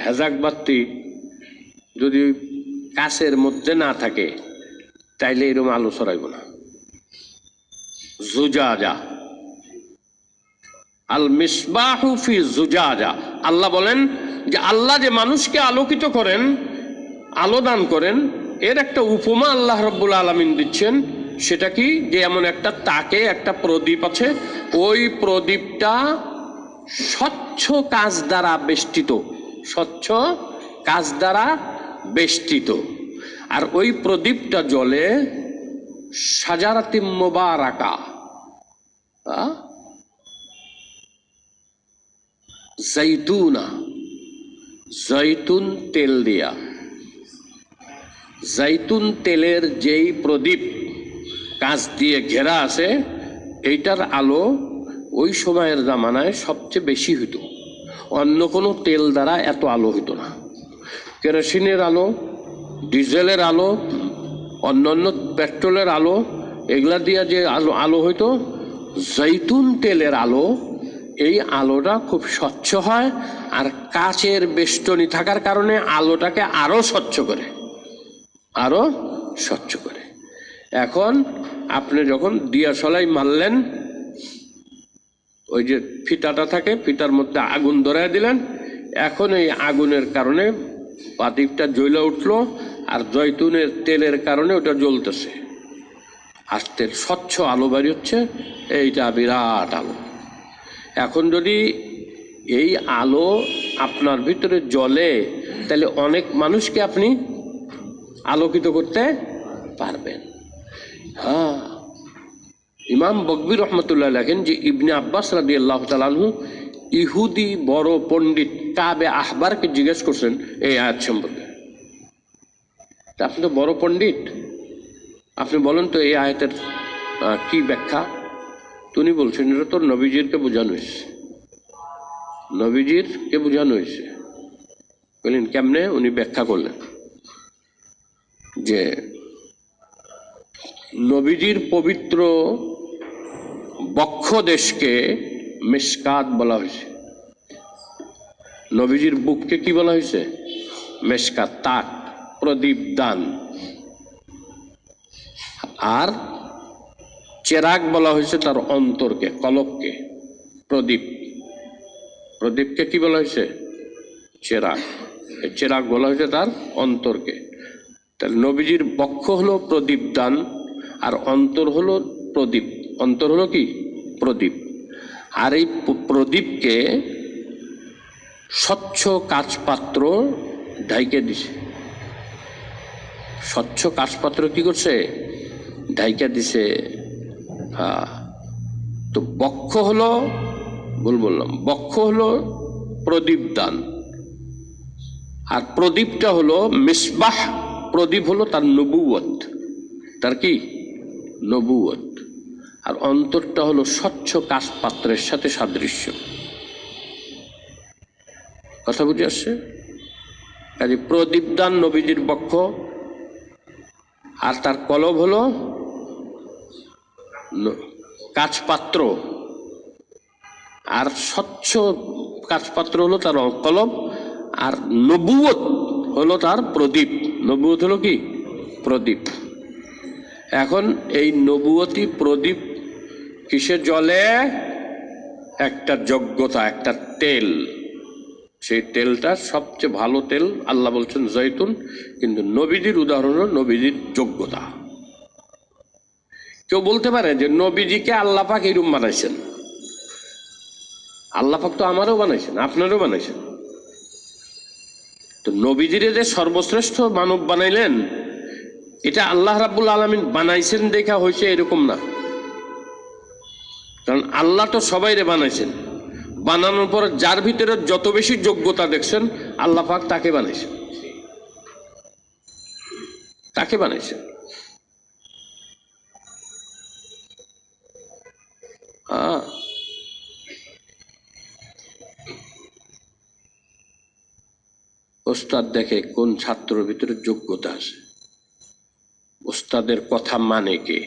হেজাক বাতি যদি কাছের মধ্যে না থাকে তাইলে এরকম আলো ছড়াইব না। জুজাজা, আল মিসবাহু ফি জুজাজা। আল্লাহ বলেন যে আল্লাহ যে মানুষকে আলোকিত করেন, আলো দান করেন, এর একটা উপমা আল্লাহ রাব্বুল আলামিন দিচ্ছেন। সেটা কি? যে এমন একটা তাকে একটা প্রদীপ আছে, ওই প্রদীপটা স্বচ্ছ কাঁচ দ্বারা বেষ্টিত, স্বচ্ছ কাঁচ দ্বারা বেষ্টিত। আর ওই প্রদীপটা জ্বলে শাজারাতিম মুবারাকা, জৈতুনা, জৈতুন তেল দিয়া। জৈতুন তেলের যেই প্রদীপ কাঁচ দিয়ে ঘেরা আছে, এইটার আলো ওই সময়ের জামানায় সবচেয়ে বেশি হইত। অন্য কোনো তেল দ্বারা এত আলো হইতো না। কেরোসিনের আলো, ডিজেলের আলো, অন্যান্য পেট্রোলের আলো, এগুলা দিয়া যে আলো হইতো, জৈতুন তেলের আলো, এই আলোটা খুব স্বচ্ছ হয়। আর কাচের বেষ্টনী থাকার কারণে আলোটাকে আরো স্বচ্ছ করে, আরো স্বচ্ছ করে। এখন আপনি যখন দিয়াশলাই মারলেন, ওই যে ফিতাটা থাকে, ফিতার মধ্যে আগুন ধরায় দিলেন, এখন এই আগুনের কারণে প্রদীপটা জ্বলে উঠলো, আর জৈতুনের তেলের কারণে ওটা জ্বলতেছে, আস্তে স্বচ্ছ আলো বাড়ি হচ্ছে। এইটা বিরাট আলো। এখন যদি এই আলো আপনার ভিতরে জ্বলে, তাহলে অনেক মানুষকে আপনি আলোকিত করতে পারবেন। হ্যাঁ, ইমাম বকবী রহমতুল্লাহ লেখেন যে ইবনে আব্বাস রাদিয়াল্লাহু তাআলা আনহু ইহুদি বড় পণ্ডিত কাবে আহবারকে জিজ্ঞেস করছেন এই আয়াত সম্পর্কে। আপনি তো বড় পণ্ডিত, আপনি বলেন তো এই আয়াতের কি ব্যাখ্যা? তিনি বলছেন এটা তো নবীজিরকে বোঝানো হয়েছে, নবীজিরকে বোঝানো হয়েছে। বললেন কেমনে? উনি ব্যাখ্যা করলেন যে নবীজির পবিত্র বক্ষ দেশকে মিশকাত বলা হয়েছে, নবীজির বুককে কি বলা হয়েছে? মিশকাত, তাক। প্রদীপ দান। আর চেরাগ বলা হয়েছে তার অন্তরকে, কলবকে। প্রদীপ, প্রদীপকে কি বলা হয়েছে? চেরাগ। চেরাগ বলা হয়েছে তার অন্তরকে। তাহলে নবীজির বক্ষ হলো প্রদীপ দান, আর অন্তর হলো প্রদীপ। অন্তর হলো কি? প্রদীপ। আর এই প্রদীপকে স্বচ্ছ কাচপাত্র ঢাইকে দিছে। স্বচ্ছ কাচপাত্র কি করছে? ঢাইকা দিছে। তো বক্ষ হলো, বললাম বক্ষ হলো প্রদীপ দান, আর প্রদীপটা হলো মিসবাহ। প্রদীপ হলো তার নবুয়ত, তার কি? নবুয়ত। আর অন্তরটা হলো স্বচ্ছ কাচপাত্রের সাথে সাদৃশ্য। কথা বুঝে আসছে? কাজে প্রদীপ দান নবীজির বক্ষ, আর তার কলব হলো কাচপাত্র, আর স্বচ্ছ কাচপাত্র হলো তার কলব, আর নবুয়ত হলো তার প্রদীপ। নবুয়ত হলো কি? প্রদীপ। এখন এই নবুয়তি প্রদীপ কিসে জ্বলে? একটা যোগ্যতা, একটা তেল। সেই তেলটা সবচেয়ে ভালো তেল, আল্লাহ বলছেন জৈতুন। কিন্তু নবীজির উদাহরণ হলো নবীজির যোগ্যতা। কেউ বলতে পারে যে নবীজিকে আল্লাহ পাক এরকম বানাইছেন। আল্লাহ পাক তো আমারও বানাইছেন, আপনারও বানাইছেন। তো নবীজিরে যে সর্বশ্রেষ্ঠ মানব বানাইলেন, এটা আল্লাহ রাব্বুল আলামিন বানাইছেন দেখা হয়েছে এরকম না। কারণ আল্লাহ তো সবাইরে বানাইছেন। বানানোর পর যার ভিতরে যত বেশি যোগ্যতা দেখছেন, আল্লাহ পাক তাকে বানাইছেন, তাকে বানাইছেন। ওস্তাদ দেখে কোন ছাত্রের ভিতরে যোগ্যতা আছে, ওস্তাদের কথা মানে কে।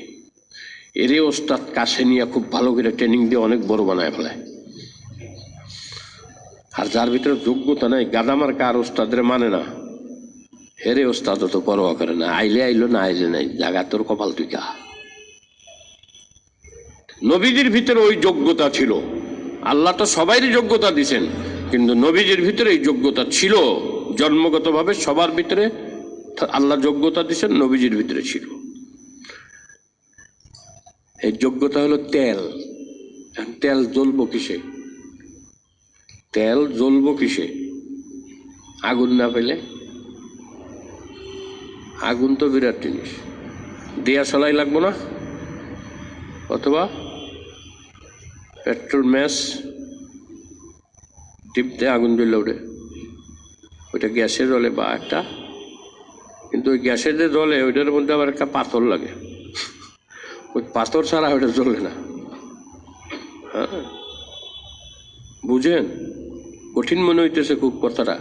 এরে ওস্তাদ কাছে নিয়ে খুব ভালো করে ট্রেনিং দিয়ে অনেক বড় বানায় ফেলায়। আর যার ভিতরে যোগ্যতা নাই, গাদামার কার ওস্তাদের মানে না, হেরে ওস্তাদ তো পরোয়া করে না। আইলে আইলো, না আইলে নাই, জাগা তোর কপাল তুই কা। নবীজির ভিতরে ওই যোগ্যতা ছিল। আল্লাহ তো সবাইরই যোগ্যতা দিছেন, কিন্তু নবীজির ভিতরে এই যোগ্যতা ছিল জন্মগতভাবে। সবার ভিতরে আল্লাহ যোগ্যতা দিছেন, নবীজির ভিতরে ছিল। এই যোগ্যতা হলো তেল। তেল জ্বলবো কিসে? তেল জ্বলবো কিসে? আগুন না পেলে? আগুন তো বিরাট জিনিস, দেয়া সলাই লাগবো না? অথবা পেট্রোল ম্যাচ টিপতে আগুন জ্বলে ওঠে, ওইটা গ্যাসের জলে বা একটা। কিন্তু ওই গ্যাসের যে জলে, ওইটার মধ্যে আবার একটা পাথর লাগে। ওই পাথর ছাড়া ওইটা জ্বলে না। হ্যাঁ, বুঝেন? কঠিন মনে হইতেছে খুব কথাটা।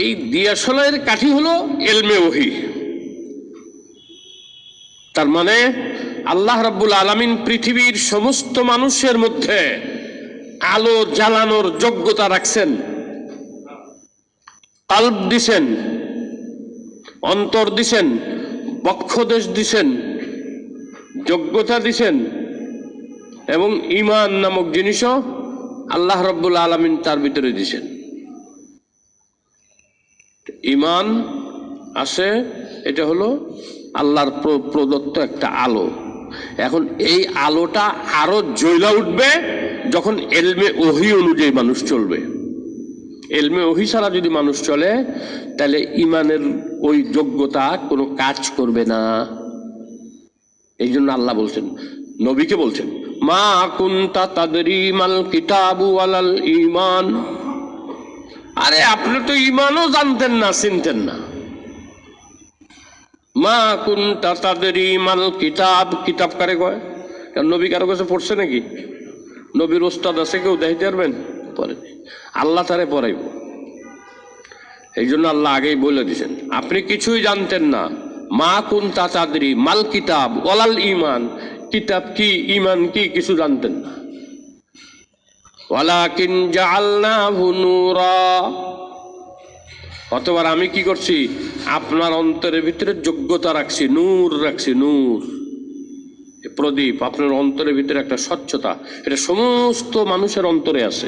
এই দিয়াশলাইয়ের কাঠি হলো এলমে ওহী। তার মানে আল্লাহ রাব্বুল আলামিন পৃথিবীর সমস্ত মানুষের মধ্যে আলো জ্বালানোর যোগ্যতা রাখছেন। কলব দিছেন, অন্তর দিছেন, বক্ষদেশ দিছেন, যোগ্যতা দিছেন, এবং ঈমান নামক জিনিসও আল্লাহ রাব্বুল আলামিন তার ভিতরে দিছেন। ঈমান আছে, এটা হলো আল্লাহর প্রদত্ত একটা আলো। এখন এই আলোটা আরো জ্বলা উঠবে যখন এলমে ওহী অনুযায়ী মানুষ চলবে। এলমে ওহী ছাড়া যদি মানুষ চলে, তাহলে ঈমানের ওই যোগ্যতা কোনো কাজ করবে না। এই জন্য আল্লাহ বলছেন, নবীকে বলছেন, মা কুনতা তাদরি মাল কিতাবু ওয়ালাল ঈমান। আরে আপনি তো ঈমানও জানতেন না, চিনতেন না। মা কুনতা তাদরি মাল কিতাব। কিতাব কারে কয়? কারণ নবী কারো কাছে পড়ছে নাকি? নবীর ওস্তাদ আছে কেউ দেখাইতে পারবেন? পরে আল্লাহ তারে পড়াইব। এই জন্য আল্লাহ আগেই বলে দিয়েছেন, আপনি কিছুই জানতেন না। মা কুনতা তাদরি মাল কিতাব ওয়ালাল ঈমান। কিতাব কি, ঈমান কি, কিছু জানতেন না। ওয়ালাকিন জাআলনাহু নূরা। অতবার আমি কি করছি, আপনার অন্তরের ভিতরে যোগ্যতা রাখছি, নূর রাখছি, নূর প্রদীপ। আপনার অন্তরের ভিতরে একটা স্বচ্ছতা, এটা সমস্ত মানুষের অন্তরে আছে।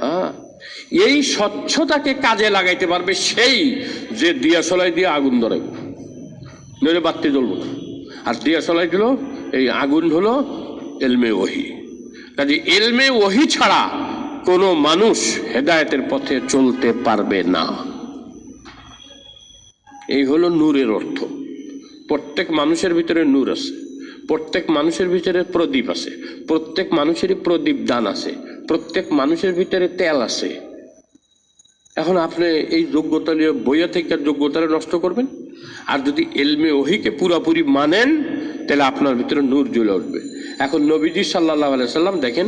হ্যাঁ, এই স্বচ্ছতাকে কাজে লাগাইতে পারবে সেই যে দিয়াশলাই দিয়ে আগুন ধরে, নইলে বাতি জ্বলব না। আর দিয়াশলাই দিল, এই আগুন হলো এলমে ওহি। কাজে এলমে ওহি ছাড়া কোনো মানুষ হেদায়েতের পথে চলতে পারবে না। এই হলো নূরের অর্থ। প্রত্যেক মানুষের ভিতরে নূর আছে, প্রত্যেক মানুষের ভিতরে প্রদীপ আছে, প্রত্যেক মানুষেরই প্রদীপ দান আছে, প্রত্যেক মানুষের ভিতরে তেল আছে। এখন আপনি এই যোগ্যতা নিয়ে বইয়া থেকে যোগ্যতাটা নষ্ট করবেন? আর যদি এলমে ওহিকে পুরাপুরি মানেন তাহলে আপনার ভিতরে নূর জ্বলে উঠবে। এখন নবীজি সাল্লাল্লাহু আলাইহি সাল্লাম দেখেন,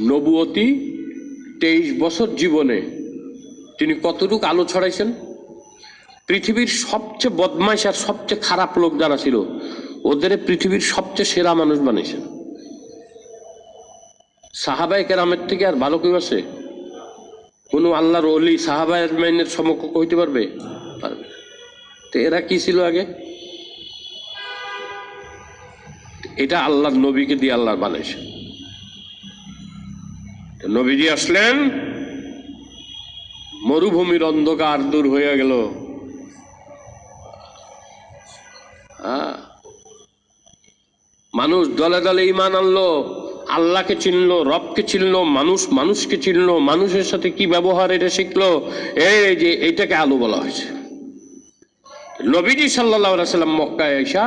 নবুয়তি 23 বছর জীবনে তিনি কতটুকু আলো ছড়াইছেন। পৃথিবীর সবচেয়ে বদমাইশ আর সবচেয়ে খারাপ লোক যারা ছিল, ওদের পৃথিবীর সবচেয়ে সেরা মানুষ বানিয়েছেন। সাহাবায়ে কেরামের থেকে আর ভালো কেউ আছে? কোনো আল্লাহর ওলি সাহাবায়ে মাইনের সমকক্ষ হইতে পারবে? পারবে না। তো এরা কি ছিল আগে? এটা আল্লাহর নবীকে দিয়ে আল্লাহ বানাইছে। নবীজি আসলেন, মরুভূমির অন্ধকার দূর হয়ে গেল। মানুষ দলে দলে ঈমান আনলো, আল্লাহকে চিনলো, রবকে চিনলো, মানুষ মানুষকে চিনলো, মানুষের সাথে কি ব্যবহার এটা শিখলো। এই যে এইটাকে আলো বলা হয়েছে। নবীজি সাল্লাল্লাহু আলাইহি সাল্লাম মক্কায় আইসা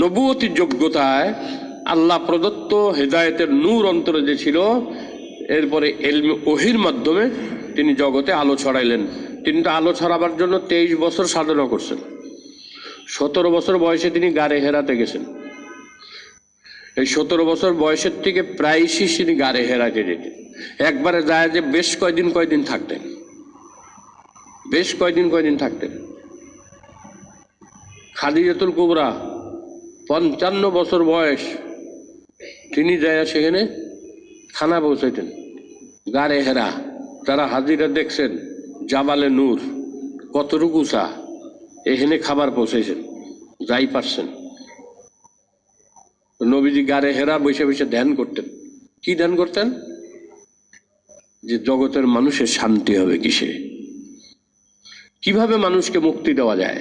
নবুয়তির যোগ্যতায় আল্লাহ প্রদত্ত হেদায়েতের নূর অন্তরে যে ছিল, এরপরে এলমে ওহির মাধ্যমে তিনি জগতে আলো ছড়াইলেন। তিনি তো আলো ছড়াবার জন্য 23 বছর সাধনা করছেন। 17 বছর বয়সে তিনি গারে হেরাতে গেছেন। এই 17 বছর বয়সের থেকে প্রায়শই তিনি গারে হেরাতে যেতেন। একবারে যায় যে বেশ কয়দিন থাকতেন, বেশ কয়দিন থাকতেন। খাদিজাতুল কুবরা 55 বছর বয়স, তিনি যায় সেখানে খানা পৌঁছাইতেন। গারে হেরা, তারা হাজিরা দেখছেন জাবালে নূর কতটুকু উঁচা, এখানে খাবার পৌঁছাইছেন, যাই পারছেন। নবীজি গারে হেরা বসে বসে ধ্যান করতেন। কি ধ্যান করতেন? যে জগতের মানুষের শান্তি হবে কিসে, কিভাবে মানুষকে মুক্তি দেওয়া যায়।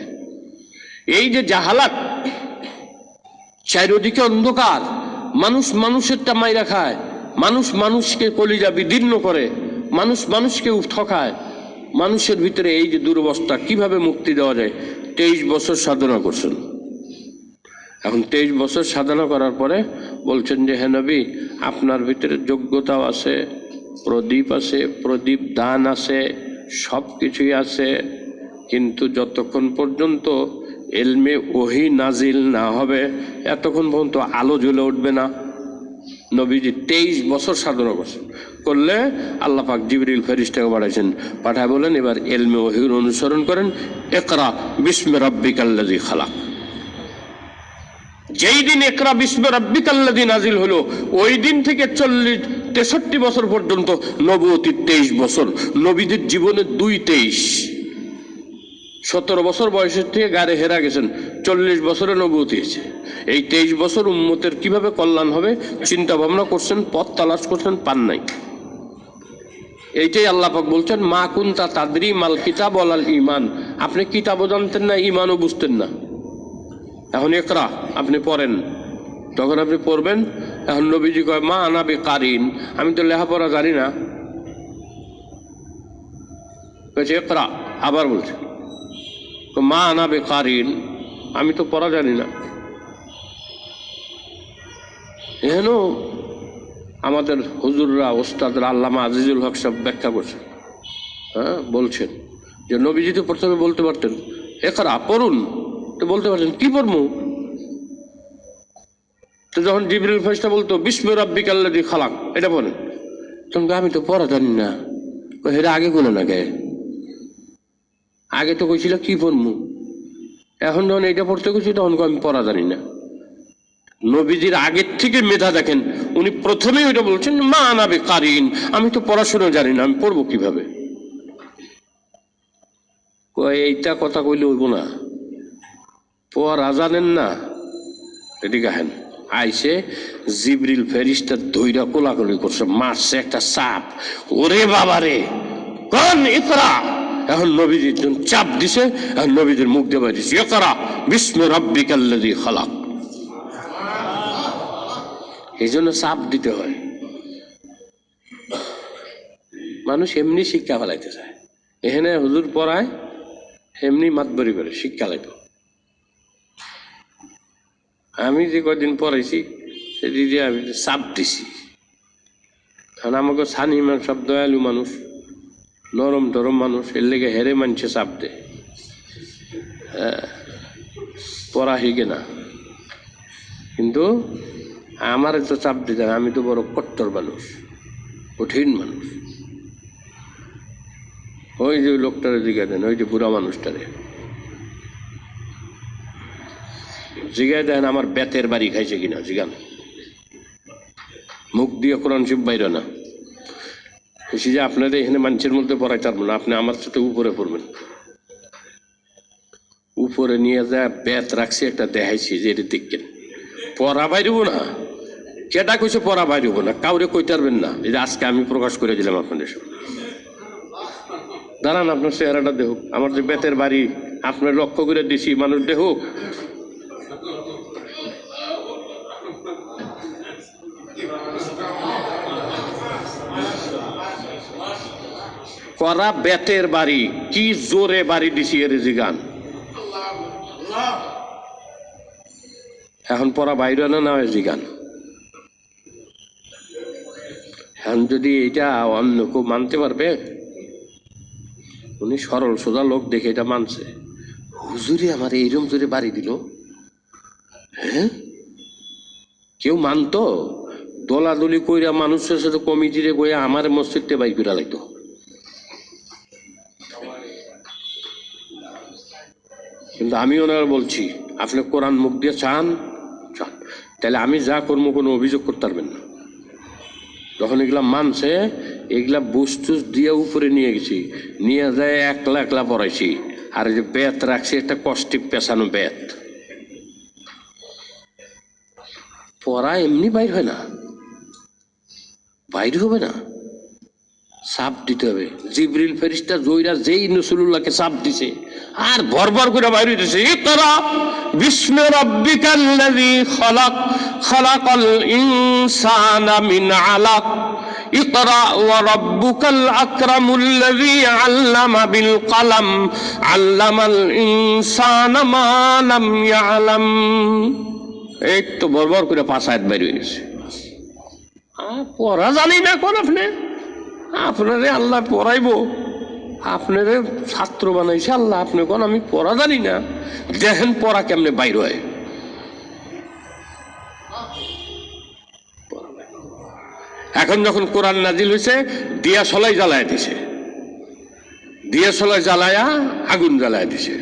এই যে জাহালাত, চারিদিকে অন্ধকার, মানুষ মানুষের মাইরা খায়, মানুষ মানুষকে কলিজা বিদীর্ণ করে, মানুষ মানুষকে ঠকায়, মানুষের ভিতরে এই যে দুরবস্থা, কিভাবে মুক্তি দেওয়া যায়। 23 বছর সাধনা করছেন। এখন 23 বছর সাধনা করার পরে বলছেন যে হে নবী, আপনার ভিতরে যোগ্যতাও আছে, প্রদীপ আছে, প্রদীপ দান আছে, সব কিছুই আছে, কিন্তু যতক্ষণ পর্যন্ত এলমে ওহি নাজিল না হবে এতক্ষণ পর্যন্ত আলো জ্বলে উঠবে না। নবীজি 23 বছর সাধনা করছেন। করলে আল্লাহ পাক জিবরিল ফেরেশতাকে পাঠাইছেন, পাঠায় বলেন এবার এলমে ওহির অনুসরণ করেন। ইকরা বিসমি রাব্বিকাল্লাযী খালাক। যেই দিন ইকরা বিসমি রাব্বিকাল্লাযী নাজিল হলো, ওই দিন থেকে 63 বছর পর্যন্ত নবুয়তির 23 বছর। নবীদের জীবনে 23। 17 বছর বয়সের থেকে গাড়ে হেরা গেছেন, 40 বছরে নবুয়তি হয়েছে। এই 23 বছর উম্মতের কিভাবে কল্যাণ হবে চিন্তা ভাবনা করছেন, পথ তালাশ করছেন, পান নাই। এইটাই আল্লাহ পাক বলছেন, মা কুনতা তাদরি মাল কিতাব ওয়াল ঈমান। আপনি কিতাবও জানতেন না, ঈমানও বুঝতেন না। এখন ইকরা আপনি পড়েন, তখন আপনি পড়বেন। এখন নবীজি কয় মা আনা বিকারিন, আমি তো লেখাপড়া জানি না। ইকরা, আবার বলছে মা আনা বিকারিন, আমি তো পড়া জানি না। এহেন আমাদের হুজুররা, ওস্তাদরা, আল্লামা আজিজুল হক সব ব্যাখ্যা করছেন। হ্যাঁ, বলছেন যে নবীজি তো প্রথমে বলতে পারতেন ইকরা পড়ুন, তো বলতে পারতেন কি পড়বো। তো যখন জিবরিল ফেরেশতা বলতো বিসমি রাব্বিকাল্লাযী খালাক, এটা পড়েন, তখন আমি তো পড়া জানি না। হেরা আগে কোনো না গে, আগে তো কইছিল কি পড়বো, এখন যখন এইটা পড়তে গেছি তখন আমি পড়া জানি না। নবীজির আগের থেকে মেধা দেখেন, উনি প্রথমেই ওইটা বলছেন মা আনা বিকারিন, আমি তো পড়াশোনা জানি না, আমি পড়বো কিভাবে। এইটা কথা কইলে হইব না, পড়া জানেন না। এদিকে আহেন। আইসে জিবরিল ফেরেশতা ধইরা কোলাকুলি করছে, মারছে একটা চাপ, ওরে বাবা রে কোন ইকরা। এখন নবীজির জন্য চাপ দিছে, এখন নবীজির মুখ দিয়ে বাইরেছে ইকরা বিস্মি রাব্বিকাল্লাযী খালাক। এই জন্য চাপ দিতে হয়। মানুষ এমনি শিক্ষা ফেলাইতে চায়, এখানে হুজুর পড়ায় এমনি মাতবরি করে শিক্ষা লাইব। আমি যে কদিন পড়াইছি সেদিকে আমি চাপ দিছি, কারণ আমাকে সানি মানুষ সব দয়ালু মানুষ, নরম ধরম মানুষ, এর লেগে হেরে মানছে চাপ দেয়, পড়া শিখে না। কিন্তু আমার তো চাপ দিতে, আমি তো বড় কট্টর মানুষ, কঠিন মানুষ। ওই যে লোকটারে জিজ্ঞাসা দেন, ওই যে বুড়া মানুষটারে জিজ্ঞাসা দেন আমার বেতের বাড়ি খাইছে কিনা জিজ্ঞান। মুখ দিয়ে কোরআন শিব বাইরে না, বেশি যে আপনাদের এখানে মানুষের মধ্যে পড়াইতে পারবো না, আপনি আমার সাথে উপরে পড়বেন। উপরে নিয়ে যা বেত রাখছি একটা দেখাইছি যে এটা দেখবেন, পড়া বাইরব না। কেটা কইছে পড়া বাইরব না, কাউরে কইতে পারবেন না। এই যে আজকে আমি প্রকাশ করে দিলাম আপনাদের সামনে। দাঁড়ান আপনার চেহারাটা দেখুক, আমার যে বেতের বাড়ি আপনার লক্ষ্য করে দিছি, মানুষ দেখুক। করা বেতের বাড়ি, কি জোরে বাড়ি দিছি এর জিগান। এখন পড়া বাইরে না হয় জিগান। এখন যদি এটা অন্য কেউ মানতে পারবে, উনি সরল সোজা লোক দেখে এটা মানছে, হুজুরে আমার এইরকম জোরে বাড়ি দিল। হ্যাঁ, কেউ মানতো? দোলাদলি কইরা মানুষের সাথে কমিটিরে কইয়া আমার মসজিদে বাইর করে লাগতো। কিন্তু আমি ওনারা বলছি, আপনি কোরআন মুখ দিয়ে চান চান, তাহলে আমি যা করবো কোনো অভিযোগ করতে পারবেন না। যখন এগুলা মানছে, এগুলা বুস্তুস দিয়ে উপরে নিয়ে গেছি, নিয়ে যায় একলা একলা পড়াইছি। আর যে বেত রাখছি একটা কষ্টিক পেছানো বেত, পড়া এমনি বাইর হয় না, বাইর হবে না, চাপ দিতে হবে। জিবরিল ফেরেশতা জয়রা যেই রাসূলুল্লাহকে চাপ দিছে আর ভরভর করে বাইর হইতেছে, ইকরা বিস্মি রাব্বিকাল্লাযী খালাক খালাকাল ইনসানা মিন আলাক ইকরা ওয়া রাব্বুকাল আকরামুল্লাযী আল্লামা বিল কলম আল্লামাল ইনসানা মা লাম ইয়ালাম। এই তো ভরভর করে 5 আয়াত বাইর হয়ে গেছে। পড়া জানি না কোন আপনি, আপনারে আল্লাহ পড়াইবো, আপনারে ছাত্র বানাইছে আল্লাহ, আপনি কোন আমি পড়া জানি না। দেখেন পড়া কেমনে বাইর হয়। এখন যখন কোরআন নাজিল হয়েছে, দিয়া সলাই জ্বালায় দিছে, দিয়া সলাই জ্বালায়া আগুন জ্বালায় দিছে।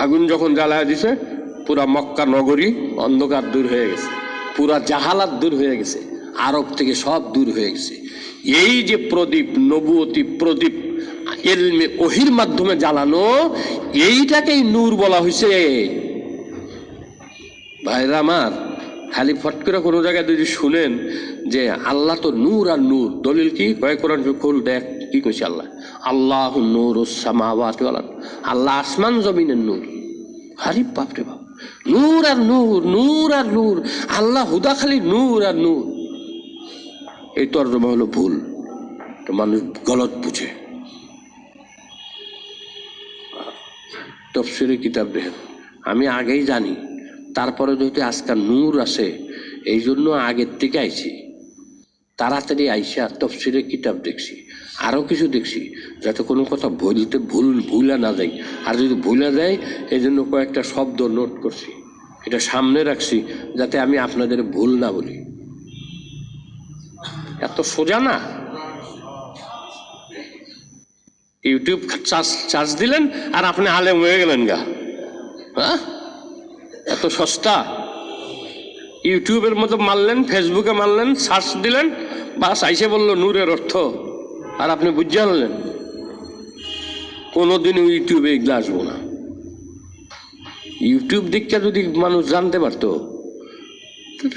আগুন যখন জ্বালায় দিছে, পুরা মক্কা নগরী অন্ধকার দূর হয়ে গেছে, পুরা জাহালাত দূর হয়ে গেছে, আরব থেকে সব দূর হয়ে গেছে। এই যে প্রদীপ, নবুয়তি প্রদীপ ইলমে ওহির মাধ্যমে জ্বালানো, এইটাকেই নূর বলা হয়েছে। ভাইরা আমার, খালি ফট করে কোনো জায়গায় যদি শুনেন যে আল্লাহ তো নূর আর নূর, দলিল কি কয়? কোরআন খুল দেখ কি কইছে আল্লাহ, আল্লাহু নূরুস সামাওয়াতি ওয়াল আরদ, আল্লাহ আসমান জমিনের নূর। আরে বাপ রে বাপ, নূর আর নূর, নূর আর নূর, আল্লাহ হুদা খালি নূর আর নূর। এই তর্জমা হলো ভুল, তো মানুষ গলত বুঝে। তাফসীরের কিতাব দেখেন, আমি আগেই জানি, তারপরে যদি আজকাল নূর আসে এই জন্য আগের থেকে আইছি, তাড়াতাড়ি আইসা তাফসীরের কিতাব দেখছি, আরও কিছু দেখছি, যাতে কোনো কথা বলতে ভুলা না যায়। আর যদি ভুলা যায়, এই জন্য কয়েকটা শব্দ নোট করছি, এটা সামনে রাখছি যাতে আমি আপনাদের ভুল না বলি। এত সোজা না। ইউটিউব চার্জ দিলেন আর আপনি আলেম হয়ে গেলেন গা। হ্যাঁ, এত সস্তা। ইউটিউবের মতো মারলেন, ফেসবুকে মারলেন, সার্চ দিলেন, বাস আইসে বললো নূরের অর্থ, আর আপনি বুঝে আনলেন। কোনোদিনও ইউটিউবে এগুলো আসবো না। ইউটিউব দেখে যদি মানুষ জানতে পারতো,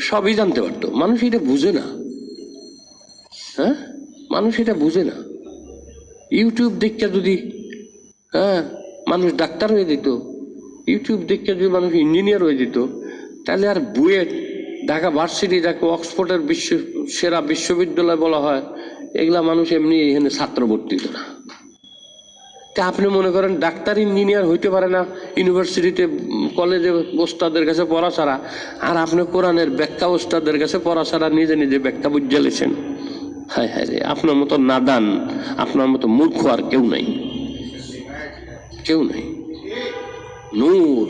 সবই জানতে পারতো। মানুষ এটা বুঝে না। হ্যাঁ, মানুষ এটা বুঝে না। ইউটিউব দেখে যদি মানুষ ডাক্তার হয়ে যেত, ইউটিউব দেখে যদি মানুষ ইঞ্জিনিয়ার হয়ে যেত, তাহলে আর বুয়েট, ঢাকা ভার্সিটি, যাকে অক্সফোর্ডের সেরা বিশ্ববিদ্যালয় বলা হয়, এগুলা মানুষ এমনি এখানে ছাত্র ভর্তি হতো না। তা আপনি মনে করেন ডাক্তার ইঞ্জিনিয়ার হইতে পারে না ইউনিভার্সিটিতে, কলেজে ওস্তাদের কাছে পড়া ছাড়া, আর আপনি কোরআনের ব্যাখ্যা ওস্তাদের কাছে পড়া ছাড়া নিজে নিজে ব্যাখ্যা বুঝে লেছেন। হায় হায় রে, আপনার মতো নাদান, আপনার মতো মূর্খ আর কেউ নাই, কেউ নাই। নূর,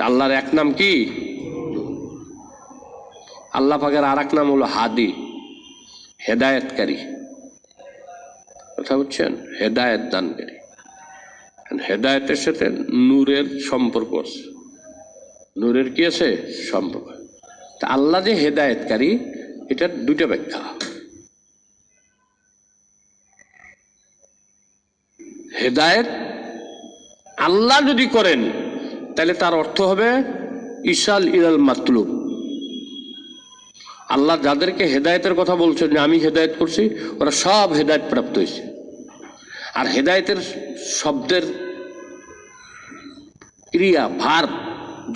আল্লাহর এক নাম কি? আল্লাহ পাকের আর এক নাম হলো হাদি, হেদায়েতকারী। কথা বুঝছেন? হেদায়েত দানকারী। হেদায়েতের সাথে নূরের সম্পর্ক আছে। নূরের কি আছে? সম্পর্ক। তা আল্লাহ যে হেদায়েতকারী, এটার দুইটা ব্যাখ্যা। হেদায়েত আল্লাহ যদি করেন, তাহলে তার অর্থ হবে ইসাল ইলাল মাতলুব। আল্লাহ যাদেরকে হেদায়েতের কথা বলছেন যে আমি হেদায়েত করছি, ওরা সব হেদায়েত প্রাপ্ত হয়েছে। আর হেদায়েতের শব্দের ক্রিয়া, ভার্ব,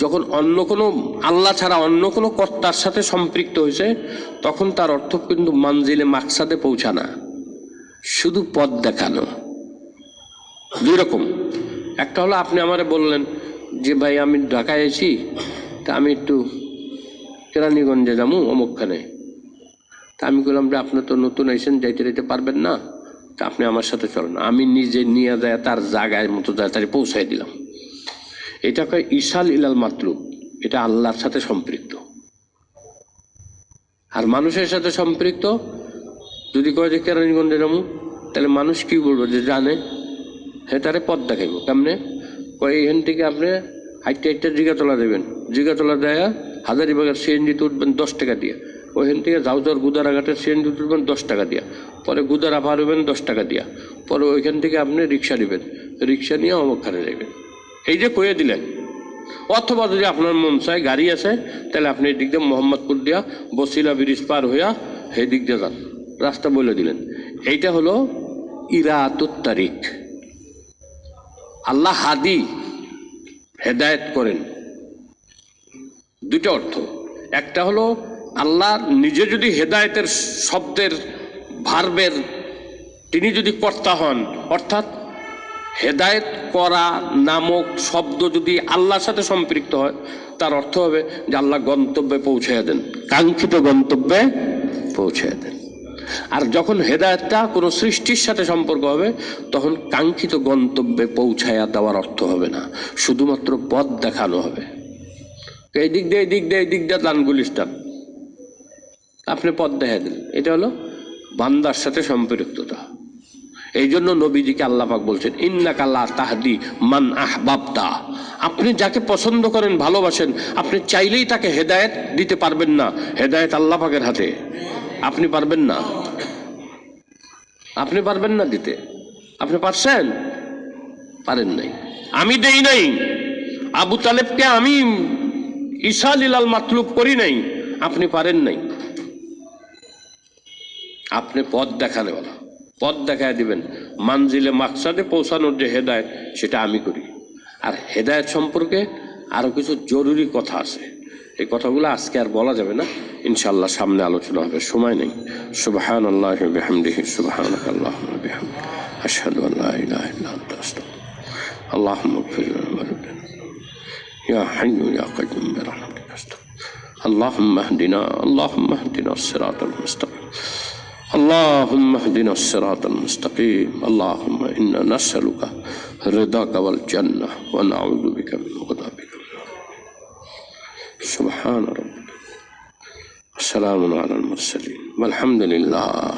যখন অন্য কোনো আল্লাহ ছাড়া অন্য কোনো কর্তার সাথে সম্পৃক্ত হয়েছে, তখন তার অর্থ কিন্তু মানজিলে মাকসাদে পৌঁছানা, শুধু পথ দেখানো। দুই রকম। একটা হলো আপনি আমারে বললেন যে ভাই আমি ঢাকায় আছি, তা আমি একটু কেরানীগঞ্জে যাবো অমুকখানে। তা আমি বললাম যে আপনি তো নতুন আইসেন, যাইতে যাইতে পারবেন না, তা আপনি আমার সাথে চলেন। আমি নিজে নিয়ে যায় তার জায়গায় মতো যায় তার পৌঁছাই দিলাম। এটা কয় ইসাল ইলাল মাতলুব, এটা আল্লাহর সাথে সম্পৃক্ত। আর মানুষের সাথে সম্পৃক্ত যদি কয় যে কেরানীগঞ্জে যাবো, তাহলে মানুষ কি বলবো যে জানে, হ্যাঁ তারে পথ দেখাইব কেমনে? কয় এখান থেকে আপনি হাইটে হাইটে জিগাতলা দেবেন, জিগাতলা দেয়া হাজারিবাগের সিএনজিতে উঠবেন 10 টাকা দিয়ে, ওইখান থেকে ঝাউঝার গুদারাঘাটের সিএনজিতে উঠবেন 10 টাকা দিয়া, পরে গুদারা পার হবেন 10 টাকা দিয়া, পরে ওইখান থেকে আপনি রিক্সা নেবেন, রিক্সা নিয়ে অমুকখানে যাবেন। এই যে কয়ে দিলেন। অথবা যদি আপনার মন চায় গাড়ি আছে, তাহলে আপনি এদিক দিয়ে মোহাম্মদপুর দিয়া বসিলা ব্রিজ পার হইয়া সেই দিক দিয়ে যান, রাস্তা বলে দিলেন। এইটা হলো ইরাতুত তারিক। আল্লাহ হাদি, হেদায়েত করেন। দুটো অর্থ। একটা হলো আল্লাহ নিজে যদি হেদায়েতের শব্দের, ভার্বের তিনি যদি কর্তা হন, অর্থাৎ হেদায়েত করা নামক শব্দ যদি আল্লাহর সাথে সম্পৃক্ত হয়, তার অর্থ হবে যে আল্লাহ গন্তব্যে পৌঁছাইয়া দেন, কাঙ্ক্ষিত গন্তব্যে পৌঁছাইয়া দেন। আর যখন হেদায়েতটা কোনো সৃষ্টির সাথে সম্পর্ক হবে, তখন কাঙ্ক্ষিত গন্তব্যে পৌঁছাইয়া দেওয়ার অর্থ হবে না, শুধুমাত্র পথ দেখানো হবে। এই দিক দিয়ে এই দিক দিয়ে এই দিক দিয়ে দান গুলিস্তান, আপনি পথ দেখা দিলেন। এটা হলো বান্দার সাথে সম্পৃক্ততা। এই জন্য নবীজিকে আল্লাহ পাক বলছেন ইন্নাকা লা তাহদি মান আহবাবতা, আপনি যাকে পছন্দ করেন, ভালোবাসেন, আপনি চাইলেই তাকে হেদায়েত দিতে পারবেন না। হেদায়েত আল্লাহ পাকের হাতে। আপনি পারবেন না, আপনি পারবেন না দিতে। আপনি পারছেন? পারেন নাই। আমি দেই নাই। আবু তালেবকে আমি ইসাল ইলাল মাতলুব করি নাই, আপনি পারেন নাই। আপনি পথ দেখানে বলা, পথ দেখায় দিবেন। মানজিলে মাকসাদে পৌঁছানোর যে হেদায়েত, সেটা আমি করি। আর হেদায়েত সম্পর্কে আরো কিছু জরুরি কথা আছে, এই কথাগুলো আজকে আর বলা যাবে না, ইনশাআল্লাহ সামনে আলোচনা হবে, সময় নেই। সুবহানাল্লাহি ওয়া বিহামদিহি, সুবহানাকাল্লাহুম্মা ওয়া বিহামদিকা, আশহাদু আল্লা ইলাহা ইল্লা আনতা আস্তাগফিরুকা। আল্লাহুম্মা ইগফির লানা ইয়া হাইয়্যু ইয়া কাইয়্যুম বিরহমাতিকা আস্তাগফির। আল্লাহুম্মা ইহদিনা, আল্লাহুম্মা ইহদিনা সিরাতাল মুস্তাকিম, اللهم اهدنا الصراط المستقيم. اللهم إنا نسألك رضاك والجنة ونعوذ بك من غضبك. سبحان ربك. السلام على المرسلين والحمد لله.